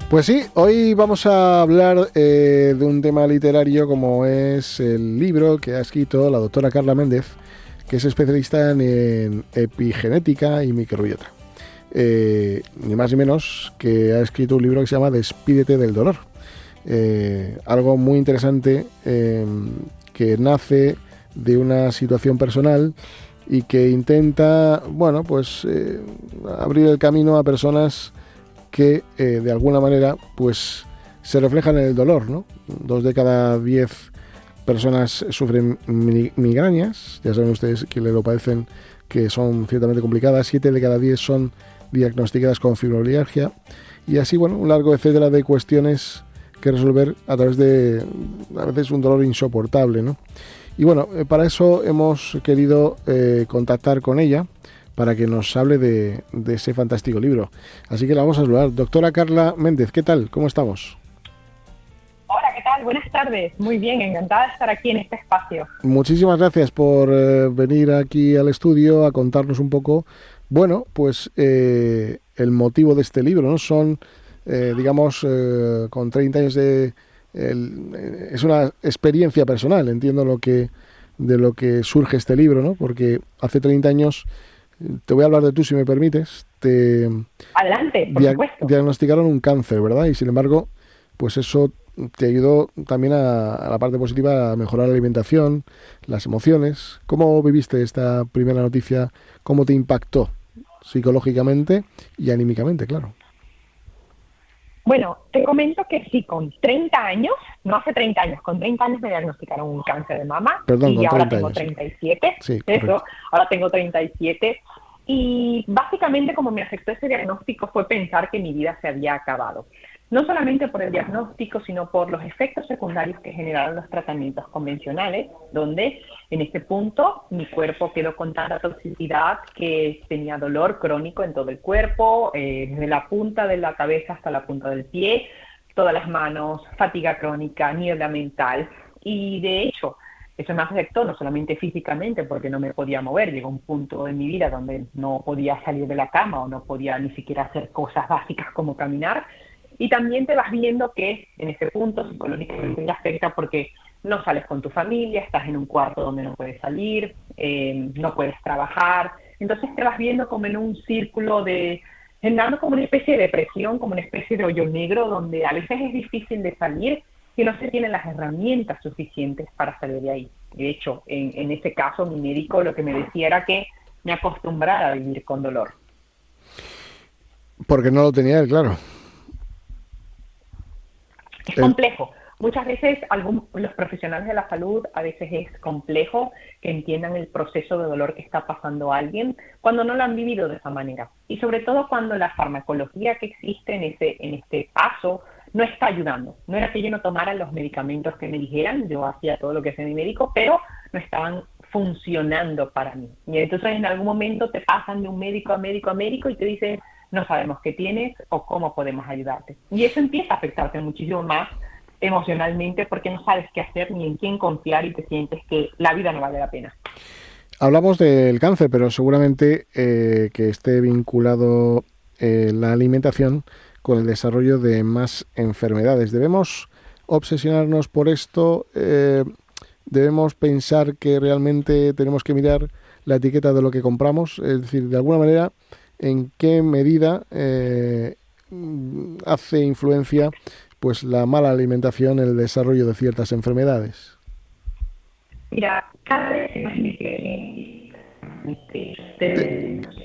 Pues sí, hoy vamos a hablar de un tema literario como es el libro que ha escrito la doctora Carla Méndez, que es especialista en epigenética y microbiota. Ni más ni menos que ha escrito un libro que se llama Despídete del dolor. Algo muy interesante que nace de una situación personal y que intenta, bueno, pues abrir el camino a personas que de alguna manera pues se reflejan en el dolor, ¿no? 2 de cada 10 personas sufren migrañas, ya saben ustedes que lo padecen, que son ciertamente complicadas. 7 de cada 10 son diagnosticadas con fibromialgia, y así, bueno, un largo etcétera de cuestiones que resolver a través de a veces un dolor insoportable, ¿no? Y bueno, para eso hemos querido contactar con ella para que nos hable de ese fantástico libro. Así que la vamos a saludar. Doctora Carla Méndez, ¿qué tal? ¿Cómo estamos? Hola, ¿qué tal? Buenas tardes. Muy bien, encantada de estar aquí en este espacio. Muchísimas gracias por venir aquí al estudio a contarnos un poco, bueno, pues el motivo de este libro, ¿no? Son, digamos, con 30 años es una experiencia personal, entiendo de lo que surge este libro, ¿no? Porque hace 30 años... Te voy a hablar de tú, si me permites. Adelante, por supuesto. Diagnosticaron un cáncer, ¿verdad? Y sin embargo, pues eso te ayudó también a la parte positiva, a mejorar la alimentación, las emociones. ¿Cómo viviste esta primera noticia? ¿Cómo te impactó psicológicamente y anímicamente, claro? Bueno, te comento que sí, con 30 años, no hace 30 años, con 30 años me diagnosticaron un cáncer de mama. Perdón, y ahora tengo 37. Sí, eso, ahora tengo 37. Y básicamente como me afectó ese diagnóstico fue pensar que mi vida se había acabado. No solamente por el diagnóstico, sino por los efectos secundarios que generaron los tratamientos convencionales, donde en este punto mi cuerpo quedó con tanta toxicidad que tenía dolor crónico en todo el cuerpo, desde la punta de la cabeza hasta la punta del pie, todas las manos, fatiga crónica, niebla mental. Y de hecho, eso me afectó no solamente físicamente porque no me podía mover, llegó un punto en mi vida donde no podía salir de la cama o no podía ni siquiera hacer cosas básicas como caminar. Y también te vas viendo que en ese punto psicológicamente te afecta porque no sales con tu familia, estás en un cuarto donde no puedes salir, no puedes trabajar. Entonces te vas viendo como en un círculo generando como una especie de depresión, como una especie de hoyo negro donde a veces es difícil de salir y no se tienen las herramientas suficientes para salir de ahí. De hecho, en ese caso mi médico lo que me decía era que me acostumbrara a vivir con dolor. Porque no lo tenía él, claro. Es complejo. Muchas veces los profesionales de la salud, a veces es complejo que entiendan el proceso de dolor que está pasando a alguien cuando no lo han vivido de esa manera. Y sobre todo cuando la farmacología que existe en este paso no está ayudando. No era que yo no tomara los medicamentos que me dijeran, yo hacía todo lo que hacía mi médico, pero no estaban funcionando para mí. Y entonces en algún momento te pasan de un médico a médico a médico y te dicen, no sabemos qué tienes o cómo podemos ayudarte. Y eso empieza a afectarte muchísimo más emocionalmente porque no sabes qué hacer ni en quién confiar y te sientes que la vida no vale la pena. Hablamos del cáncer, pero seguramente que esté vinculado la alimentación con el desarrollo de más enfermedades. ¿Debemos obsesionarnos por esto? ¿Debemos pensar que realmente tenemos que mirar la etiqueta de lo que compramos? Es decir, de alguna manera, ¿en qué medida hace influencia pues la mala alimentación en el desarrollo de ciertas enfermedades? Mira, cada vez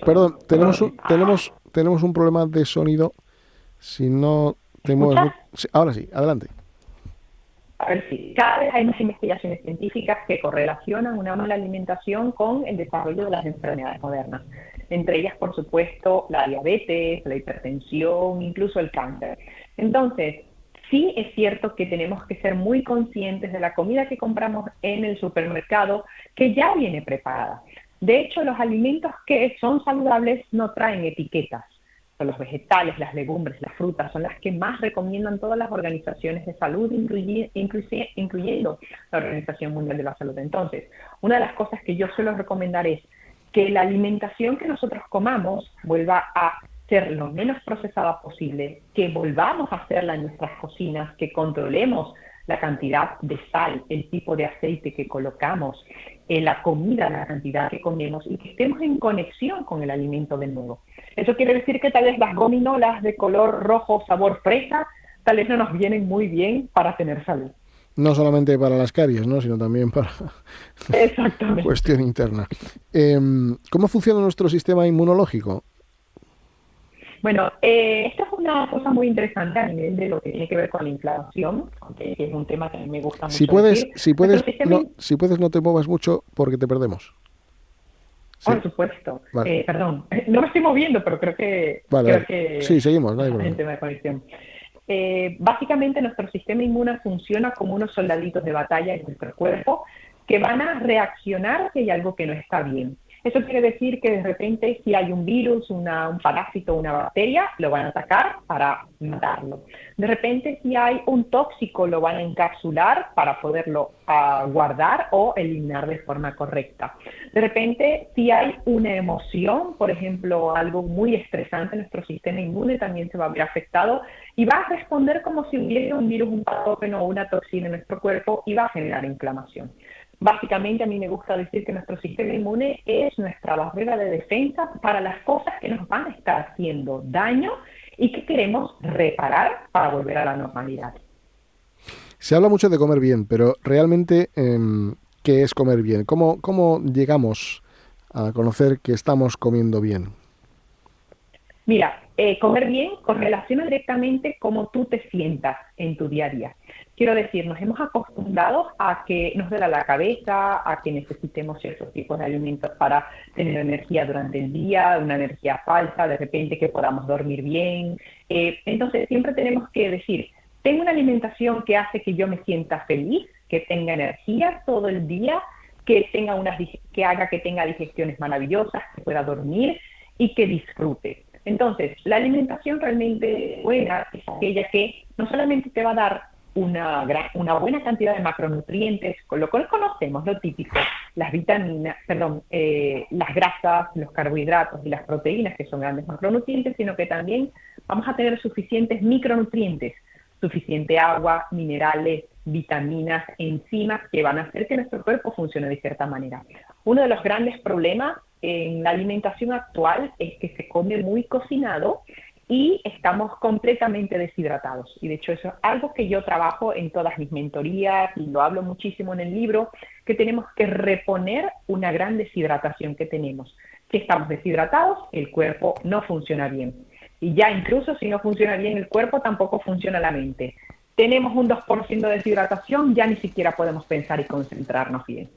perdón, tenemos un problema de sonido. Si no te mueves... Ahora sí, adelante. A ver, sí, cada vez hay más investigaciones científicas que correlacionan una mala alimentación con el desarrollo de las enfermedades modernas. Entre ellas, por supuesto, la diabetes, la hipertensión, incluso el cáncer. Entonces, sí es cierto que tenemos que ser muy conscientes de la comida que compramos en el supermercado, que ya viene preparada. De hecho, los alimentos que son saludables no traen etiquetas. Son los vegetales, las legumbres, las frutas, son las que más recomiendan todas las organizaciones de salud, incluyendo la Organización Mundial de la Salud. Entonces, una de las cosas que yo suelo recomendar es que la alimentación que nosotros comamos vuelva a ser lo menos procesada posible, que volvamos a hacerla en nuestras cocinas, que controlemos la cantidad de sal, el tipo de aceite que colocamos en la comida, la cantidad que comemos, y que estemos en conexión con el alimento de nuevo. Eso quiere decir que tal vez las gominolas de color rojo, sabor fresa, tal vez no nos vienen muy bien para tener salud. No solamente para las caries, ¿no?, sino también para Exactamente. cuestión interna. ¿Cómo funciona nuestro sistema inmunológico? Bueno, esto es una cosa muy interesante a nivel de lo que tiene que ver con la inflamación, que es un tema que a mí me gusta mucho. Si puedes, decir. no te muevas mucho porque te perdemos. Sí. Por supuesto. Vale. Perdón, no me estoy moviendo, pero creo que... Sí, seguimos, no hay problema. En tema de conexión. Básicamente nuestro sistema inmune funciona como unos soldaditos de batalla en nuestro cuerpo que van a reaccionar si hay algo que no está bien. Eso quiere decir que de repente si hay un virus, un parásito, una bacteria, lo van a atacar para matarlo. De repente si hay un tóxico, lo van a encapsular para poderlo guardar o eliminar de forma correcta. De repente si hay una emoción, por ejemplo, algo muy estresante, nuestro sistema inmune también se va a ver afectado y va a responder como si hubiera un virus, un patógeno o una toxina en nuestro cuerpo y va a generar inflamación. Básicamente a mí me gusta decir que nuestro sistema inmune es nuestra barrera de defensa para las cosas que nos van a estar haciendo daño y que queremos reparar para volver a la normalidad. Se habla mucho de comer bien, pero realmente, ¿qué es comer bien? ¿Cómo llegamos a conocer que estamos comiendo bien? Mira, comer bien correlaciona directamente cómo tú te sientas en tu día a día. Quiero decir, nos hemos acostumbrado a que nos duela la cabeza, a que necesitemos ciertos tipos de alimentos para tener energía durante el día, una energía falsa, de repente que podamos dormir bien. Entonces, siempre tenemos que decir, tengo una alimentación que hace que yo me sienta feliz, que tenga energía todo el día, que haga que tenga digestiones maravillosas, que pueda dormir y que disfrute. Entonces, la alimentación realmente buena es aquella que no solamente te va a dar una buena cantidad de macronutrientes, con lo cual conocemos lo típico, las vitaminas, las grasas, los carbohidratos y las proteínas, que son grandes macronutrientes, sino que también vamos a tener suficientes micronutrientes, suficiente agua, minerales, vitaminas, enzimas, que van a hacer que nuestro cuerpo funcione de cierta manera. Uno de los grandes problemas en la alimentación actual es que se come muy cocinado y estamos completamente deshidratados. Y de hecho eso es algo que yo trabajo en todas mis mentorías y lo hablo muchísimo en el libro, que tenemos que reponer una gran deshidratación que tenemos. Si estamos deshidratados, el cuerpo no funciona bien. Y ya incluso si no funciona bien el cuerpo, tampoco funciona la mente. Tenemos un 2% de deshidratación, ya ni siquiera podemos pensar y concentrarnos bien.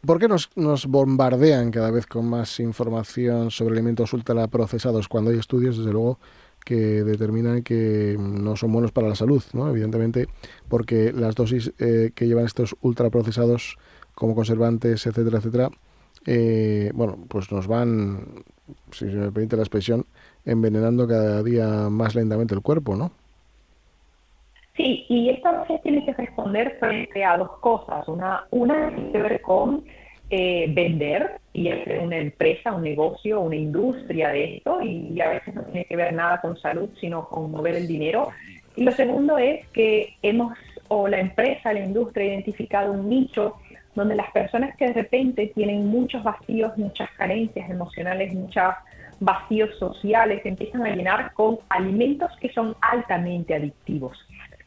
¿Por qué nos bombardean cada vez con más información sobre alimentos ultraprocesados cuando hay estudios, desde luego, que determinan que no son buenos para la salud, ¿no? Evidentemente, porque las dosis que llevan estos ultraprocesados como conservantes, etcétera, etcétera, pues nos van, si se me permite la expresión, envenenando cada día más lentamente el cuerpo, ¿no? Sí, y esto a veces tiene que responder frente a dos cosas. Una tiene que ver con vender y hacer una empresa, un negocio, una industria de esto, y a veces no tiene que ver nada con salud, sino con mover el dinero. Y lo segundo es que la empresa, la industria, ha identificado un nicho donde las personas que de repente tienen muchos vacíos, muchas carencias emocionales, muchos vacíos sociales, empiezan a llenar con alimentos que son altamente adictivos.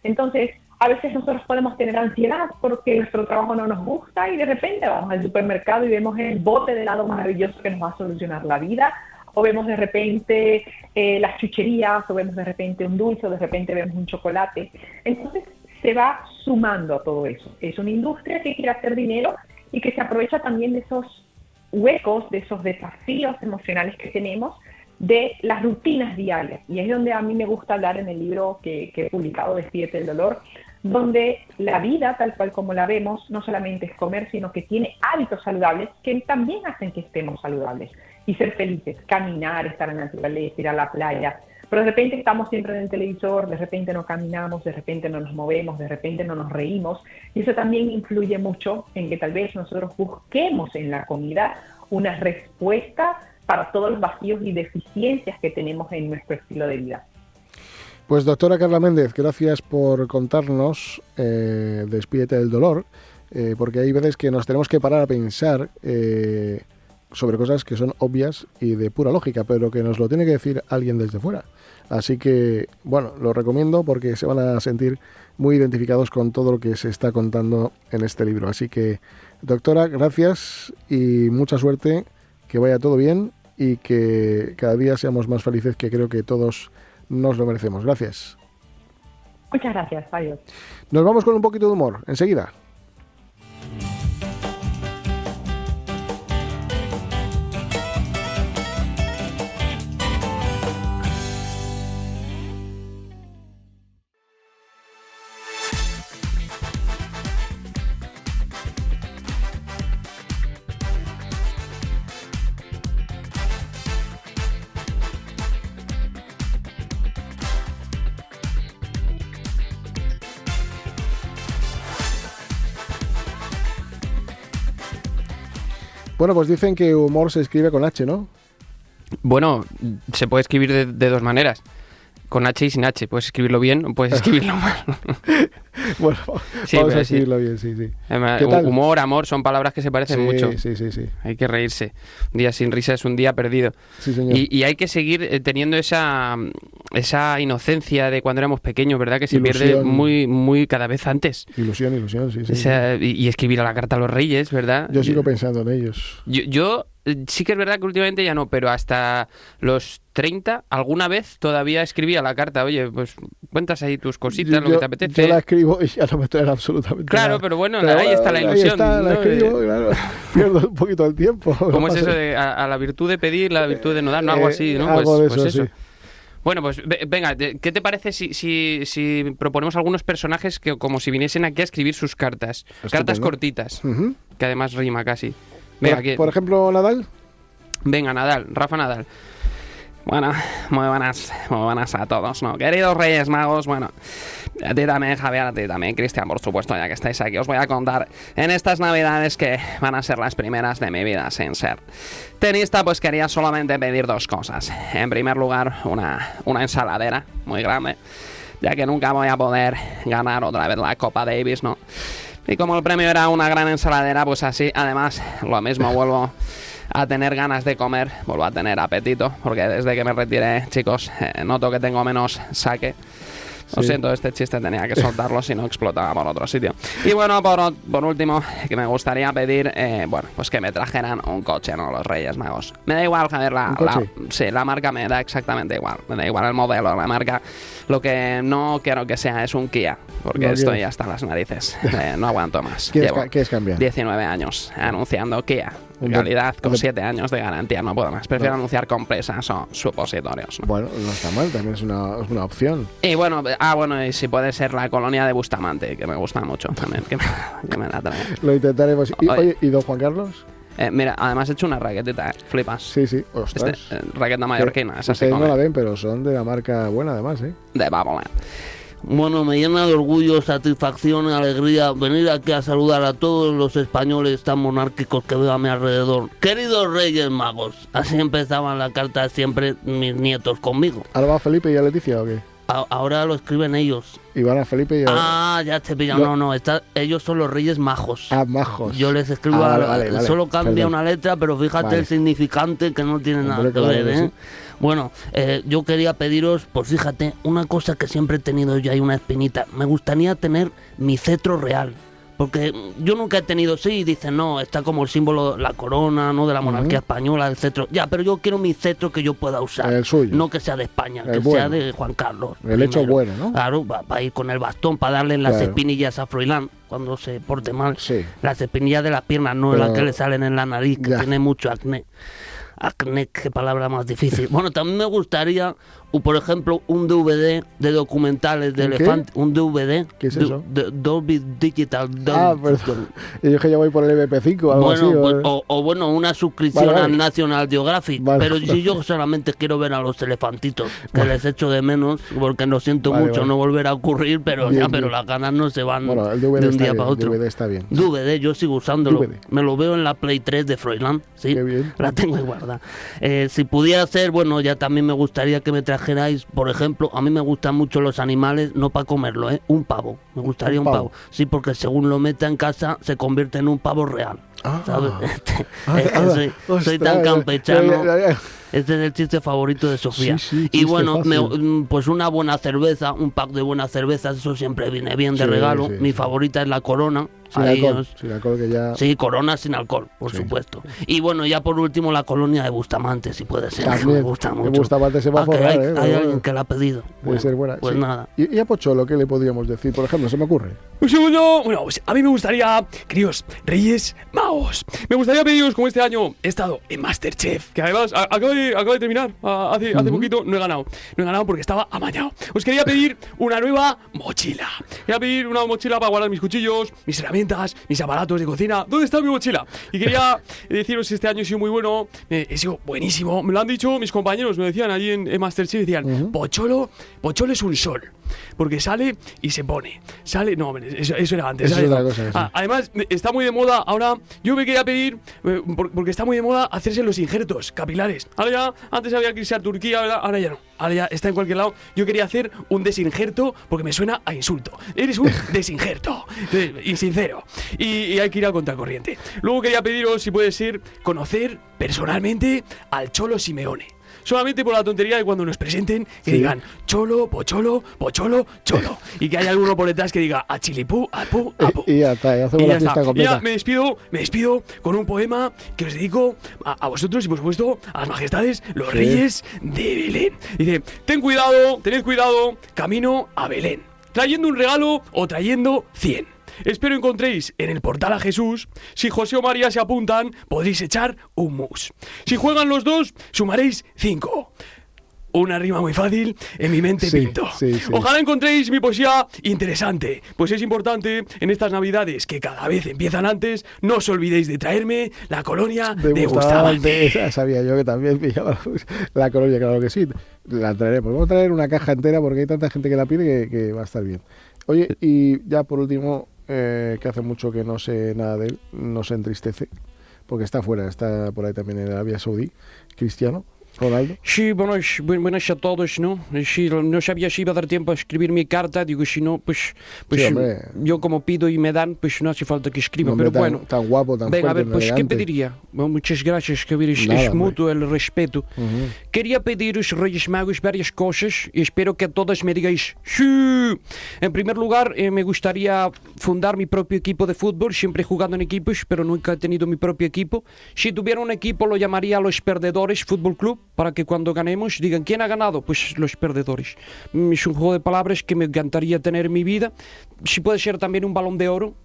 Entonces, a veces nosotros podemos tener ansiedad porque nuestro trabajo no nos gusta y de repente vamos al supermercado y vemos el bote de helado maravilloso que nos va a solucionar la vida, o vemos de repente las chucherías, o vemos de repente un dulce, o de repente vemos un chocolate. Entonces, se va sumando a todo eso. Es una industria que quiere hacer dinero y que se aprovecha también de esos huecos, de esos desafíos emocionales que tenemos, de las rutinas diarias. Y es donde a mí me gusta hablar en el libro que he publicado, Despídete del dolor, donde la vida, tal cual como la vemos, no solamente es comer, sino que tiene hábitos saludables que también hacen que estemos saludables y ser felices, caminar, estar en la naturaleza, ir a la playa. Pero de repente estamos siempre en el televisor, de repente no caminamos, de repente no nos movemos, de repente no nos reímos. Y eso también influye mucho en que tal vez nosotros busquemos en la comida una respuesta para todos los vacíos y deficiencias que tenemos en nuestro estilo de vida. Pues doctora Carla Méndez, gracias por contarnos Despídete del dolor, porque hay veces que nos tenemos que parar a pensar sobre cosas que son obvias y de pura lógica, pero que nos lo tiene que decir alguien desde fuera. Así que, bueno, lo recomiendo porque se van a sentir muy identificados con todo lo que se está contando en este libro. Así que, doctora, gracias y mucha suerte, que vaya todo bien y que cada día seamos más felices, que creo que todos nos lo merecemos. Gracias. Muchas gracias, adiós. Nos vamos con un poquito de humor, enseguida. Bueno, pues dicen que humor se escribe con H, ¿no? Bueno, se puede escribir de dos maneras. Con H y sin H. Puedes escribirlo bien o puedes escribirlo mal. Bueno, sí, vamos a escribirlo bien, sí. ¿Qué tal? Humor, amor, son palabras que se parecen mucho. Sí. Hay que reírse. Un día sin risa es un día perdido. Sí, señor. Y hay que seguir teniendo esa inocencia de cuando éramos pequeños, ¿verdad? Que se pierde muy cada vez antes. Ilusión, sí. Y escribir a la carta a los reyes, ¿verdad? Yo sigo pensando en ellos. Yo sí que es verdad que últimamente ya no, pero hasta los 30, alguna vez todavía escribía la carta. Oye, pues cuentas ahí tus cositas, lo que te apetece. Yo la escribo y ya no me traen absolutamente nada. Claro, pero bueno, ahí está la ilusión. Ahí está, la escribo, claro. Pierdo un poquito el tiempo. ¿Cómo es eso de a la virtud de pedir, la virtud de no dar? No, algo así, ¿no? Algo de eso, sí. Bueno, pues venga, ¿qué te parece si proponemos algunos personajes que como si viniesen aquí a escribir sus cartas? Estupendo. Cartas cortitas, que además rima casi. Venga, por ejemplo, Nadal. Venga, Nadal, Rafa Nadal. Bueno, muy buenas a todos, ¿no? Queridos Reyes Magos, bueno, a ti también, Javier, a ti también, Cristian, por supuesto, ya que estáis aquí, os voy a contar en estas Navidades que van a ser las primeras de mi vida sin ser tenista, pues quería solamente pedir dos cosas. En primer lugar, una ensaladera muy grande, ya que nunca voy a poder ganar otra vez la Copa Davis, ¿no? Y como el premio era una gran ensaladera, pues así, además, lo mismo vuelvo a tener ganas de comer, vuelvo a tener apetito, porque desde que me retiré, chicos, noto que tengo menos saque. Lo siento, este chiste tenía que soltarlo, si no explotaba por otro sitio. Y bueno, por último, que me gustaría pedir, pues que me trajeran un coche, ¿no? Los Reyes Magos. Me da igual, Javier, la marca me da exactamente igual. Me da igual el modelo, la marca. Lo que no quiero que sea es un Kia, porque estoy hasta las narices. No aguanto más. ¿Quieres cambiar? 19 años anunciando Kia. En realidad, con 7 años de garantía, no puedo más. Prefiero anunciar compresas o supositorios, ¿no? Bueno, no está mal, también es una opción. Y bueno, y si puede ser la colonia de Bustamante, que me gusta mucho también, que me la trae. Lo intentaremos. ¿Y don Juan Carlos? Mira, además he hecho una raquetita, flipas. Sí, ostras. Raqueta mallorquina, esa ustedes no la ven, pero son de la marca buena además, ¿eh? De Babolat. Bueno, me llena de orgullo, satisfacción y alegría venir aquí a saludar a todos los españoles tan monárquicos que veo a mi alrededor. Queridos Reyes Magos, así empezaban la carta siempre mis nietos conmigo. ¿Ahora va Felipe y a Leticia o qué? Ahora lo escriben ellos. ¿Y van a Felipe y a... ya te he pillado. No, ellos son los Reyes Majos. Ah, majos. Yo les escribo vale. Solo cambia una letra, pero fíjate el significante que no tiene nada que ver, ¿eh? Sí. Bueno, yo quería pediros, pues fíjate, una cosa que siempre he tenido yo ahí, una espinita. Me gustaría tener mi cetro real, Porque yo nunca he tenido, sí, dicen, no, está como el símbolo, la corona, ¿no? De la monarquía española, el cetro. Ya, pero yo quiero mi cetro que yo pueda usar. El suyo. No que sea de España, El que bueno. sea de Juan Carlos. El hecho bueno, ¿no? Claro, para ir con el bastón, para darle en las Claro. espinillas a Froilán cuando se porte mal. Sí. Las espinillas de las piernas, no Pero- las que le salen en la nariz, que Ya. tiene mucho acné. Acné, qué palabra más difícil. Bueno, también me gustaría, por ejemplo, un DVD de documentales de ¿Un qué? elefante. Un DVD. ¿Qué es eso? Dolby Digital. Perdón. Yo que ya voy por el MP5 o algo Bueno, así. pues, o bueno, una suscripción Vale, vale. al National Geographic. Vale. Pero si yo solamente quiero ver a los elefantitos, que les echo de menos, porque lo siento Vale, mucho vale. no volver a ocurrir, pero Bien, ya, pero bien. las ganas no se van Bueno, el DVD de un está día bien, para otro. el DVD está bien. DVD, yo sigo usándolo. DVD. Me lo veo en la Play 3 de Froilán, sí. Qué bien. La tengo ahí guardada. Si pudiera ser, bueno, ya también me gustaría que me trajerais, por ejemplo, a mí me gustan mucho los animales, no para comerlo, un pavo. Me gustaría ¿Un un pavo? pavo. Sí, porque según lo meta en casa, se convierte en un pavo real. ¿Sabes? Es que soy tan campechano. Este es el chiste favorito de Sofía. Sí, sí, y chiste bueno, fácil. pues una buena cerveza, un pack de buenas cervezas, eso siempre viene bien de Sí, regalo. sí, Mi sí. favorita es la Corona. Sin Ahí alcohol, os- sin alcohol que ya... Sí, Corona sin alcohol, por Sí. supuesto. Y bueno, ya por último la colonia de Bustamante, si puede ser. También, Me gusta que mucho. Bustamante se va a Que forrar, hay, pero hay bueno. alguien que la ha pedido. Puede Bueno, ser buena. Pues sí. nada. ¿Y a Pocholo qué le podríamos decir? Por ejemplo, se me ocurre. Un segundo. Bueno, pues a mí me gustaría, queridos Reyes Magos, me gustaría pediros como este año he estado en Masterchef, que además acabo de terminar hace poquito, no he ganado porque estaba amañado. Os quería pedir una nueva mochila. Quería pedir una mochila para guardar mis cuchillos, mis herramientas, mis aparatos de cocina. ¿Dónde está mi mochila? Y quería deciros que este año he sido muy bueno, he sido buenísimo. Me lo han dicho mis compañeros, me decían allí en Masterchef, decían, Pocholo es un sol. Porque sale y se pone. Sale, no, hombre, eso era antes. Eso ¿sabes? es otra cosa, sí. Además, está muy de moda ahora. Yo me quería pedir, porque está muy de moda hacerse los injertos capilares. Ahora ya, antes había que irse a Turquía, ¿verdad? Ahora ya no. Ahora ya está en cualquier lado. Yo quería hacer un desinjerto porque me suena a insulto. Eres un desinjerto. Insincero. Y hay que ir a contracorriente. Luego quería pediros, si puede ser, conocer personalmente al Cholo Simeone. Solamente por la tontería de cuando nos presenten, que digan Cholo, Pocholo, Pocholo, Cholo. Y que haya alguno por detrás que diga a Chilipú, a Pu, a Pu. Y ya está, ya hacemos Y la ya fiesta está. Y completa. ya me despido con un poema que os dedico a vosotros y por supuesto a las majestades, los Sí. reyes de Belén. Dice, tened cuidado, camino a Belén, trayendo un regalo o trayendo 100. Espero encontréis en el portal a Jesús. Si José o María se apuntan, podréis echar un mus. Si juegan los dos, sumaréis 5. Una rima muy fácil, en mi mente Sí, pinto. sí, sí. Ojalá encontréis mi poesía interesante, pues es importante en estas navidades que cada vez empiezan antes, no os olvidéis de traerme la colonia de Bustamante. Esa sabía yo que también pillaba la colonia, claro que sí. La traeremos. Vamos a traer una caja entera porque hay tanta gente que la pide que va a estar bien. Oye, y ya por último, que hace mucho que no sé nada de él, nos entristece, porque está fuera, está por ahí también en Arabia Saudí, Cristiano Ronaldo. Sí, buenas a todos, ¿no? Sí, no sabía si iba a dar tiempo a escribir mi carta, digo, si no, pues Sí, hombre. yo como pido y me dan, pues no hace falta que escriba, Un hombre pero bueno. tan guapo, tan Venga, a fuerte, ver, pues, ¿qué elegante. pediría? Bueno, muchas gracias, que es Nada, hombre. mutuo el respeto. Ujú. Quería pediros, Reyes Magos, varias cosas y espero que a todas me digáis sí. En primer lugar, me gustaría fundar mi propio equipo de fútbol, siempre he jugado en equipos, pero nunca he tenido mi propio equipo. Si tuviera un equipo, lo llamaría Los Perdedores Fútbol Club, para que cuando ganemos digan, ¿quién ha ganado? Pues Los Perdedores. Es un juego de palabras que me encantaría tener en mi vida. Si puede ser también un Balón de Oro,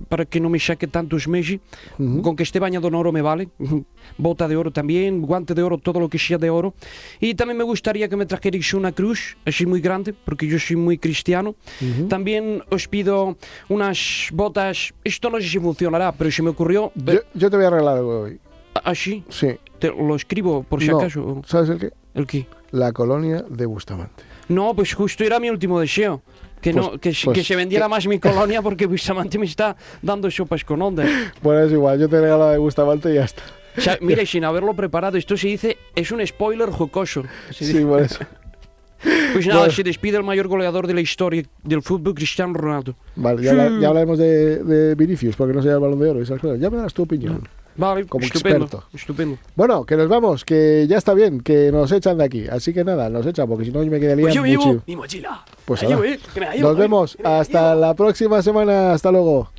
para que no me saque tantos Messi. Con que esté bañado en oro me vale. Bota de oro también, guante de oro, todo lo que sea de oro. Y también me gustaría que me trajerais una cruz, así muy grande, porque yo soy muy cristiano. También os pido unas botas, esto no sé si funcionará, pero se me ocurrió... Yo te voy a arreglar algo hoy. ¿Ah, sí? Sí. Te lo escribo por si No, acaso. ¿sabes el qué? ¿El qué? La colonia de Bustamante. No, pues justo era mi último deseo. Que, Pues- no, que pues- se vendiera más mi colonia porque Bustamante me está dando sopas con ondas. Bueno, es igual, yo te regalo la de Bustamante y ya está. O sea, mira, y sin haberlo preparado, esto se dice, es un spoiler jocoso. Se Sí, dice. por eso. Pues nada, Bueno. se despide el mayor goleador de la historia del fútbol, Cristiano Ronaldo. Vale, ya hablaremos de Vinicius, porque no sea el Balón de Oro y esas cosas. Ya me das tu opinión. Vale, Como estupendo, experto. estupendo. Bueno, que nos vamos, que ya está bien, que nos echan de aquí. Así que nada, nos echan, porque si no yo me quedaría Pues yo me llevo mucho. mi mochila. Pues Me la nada. llevo, que me la llevo, Nos vemos hasta la próxima semana. Hasta luego.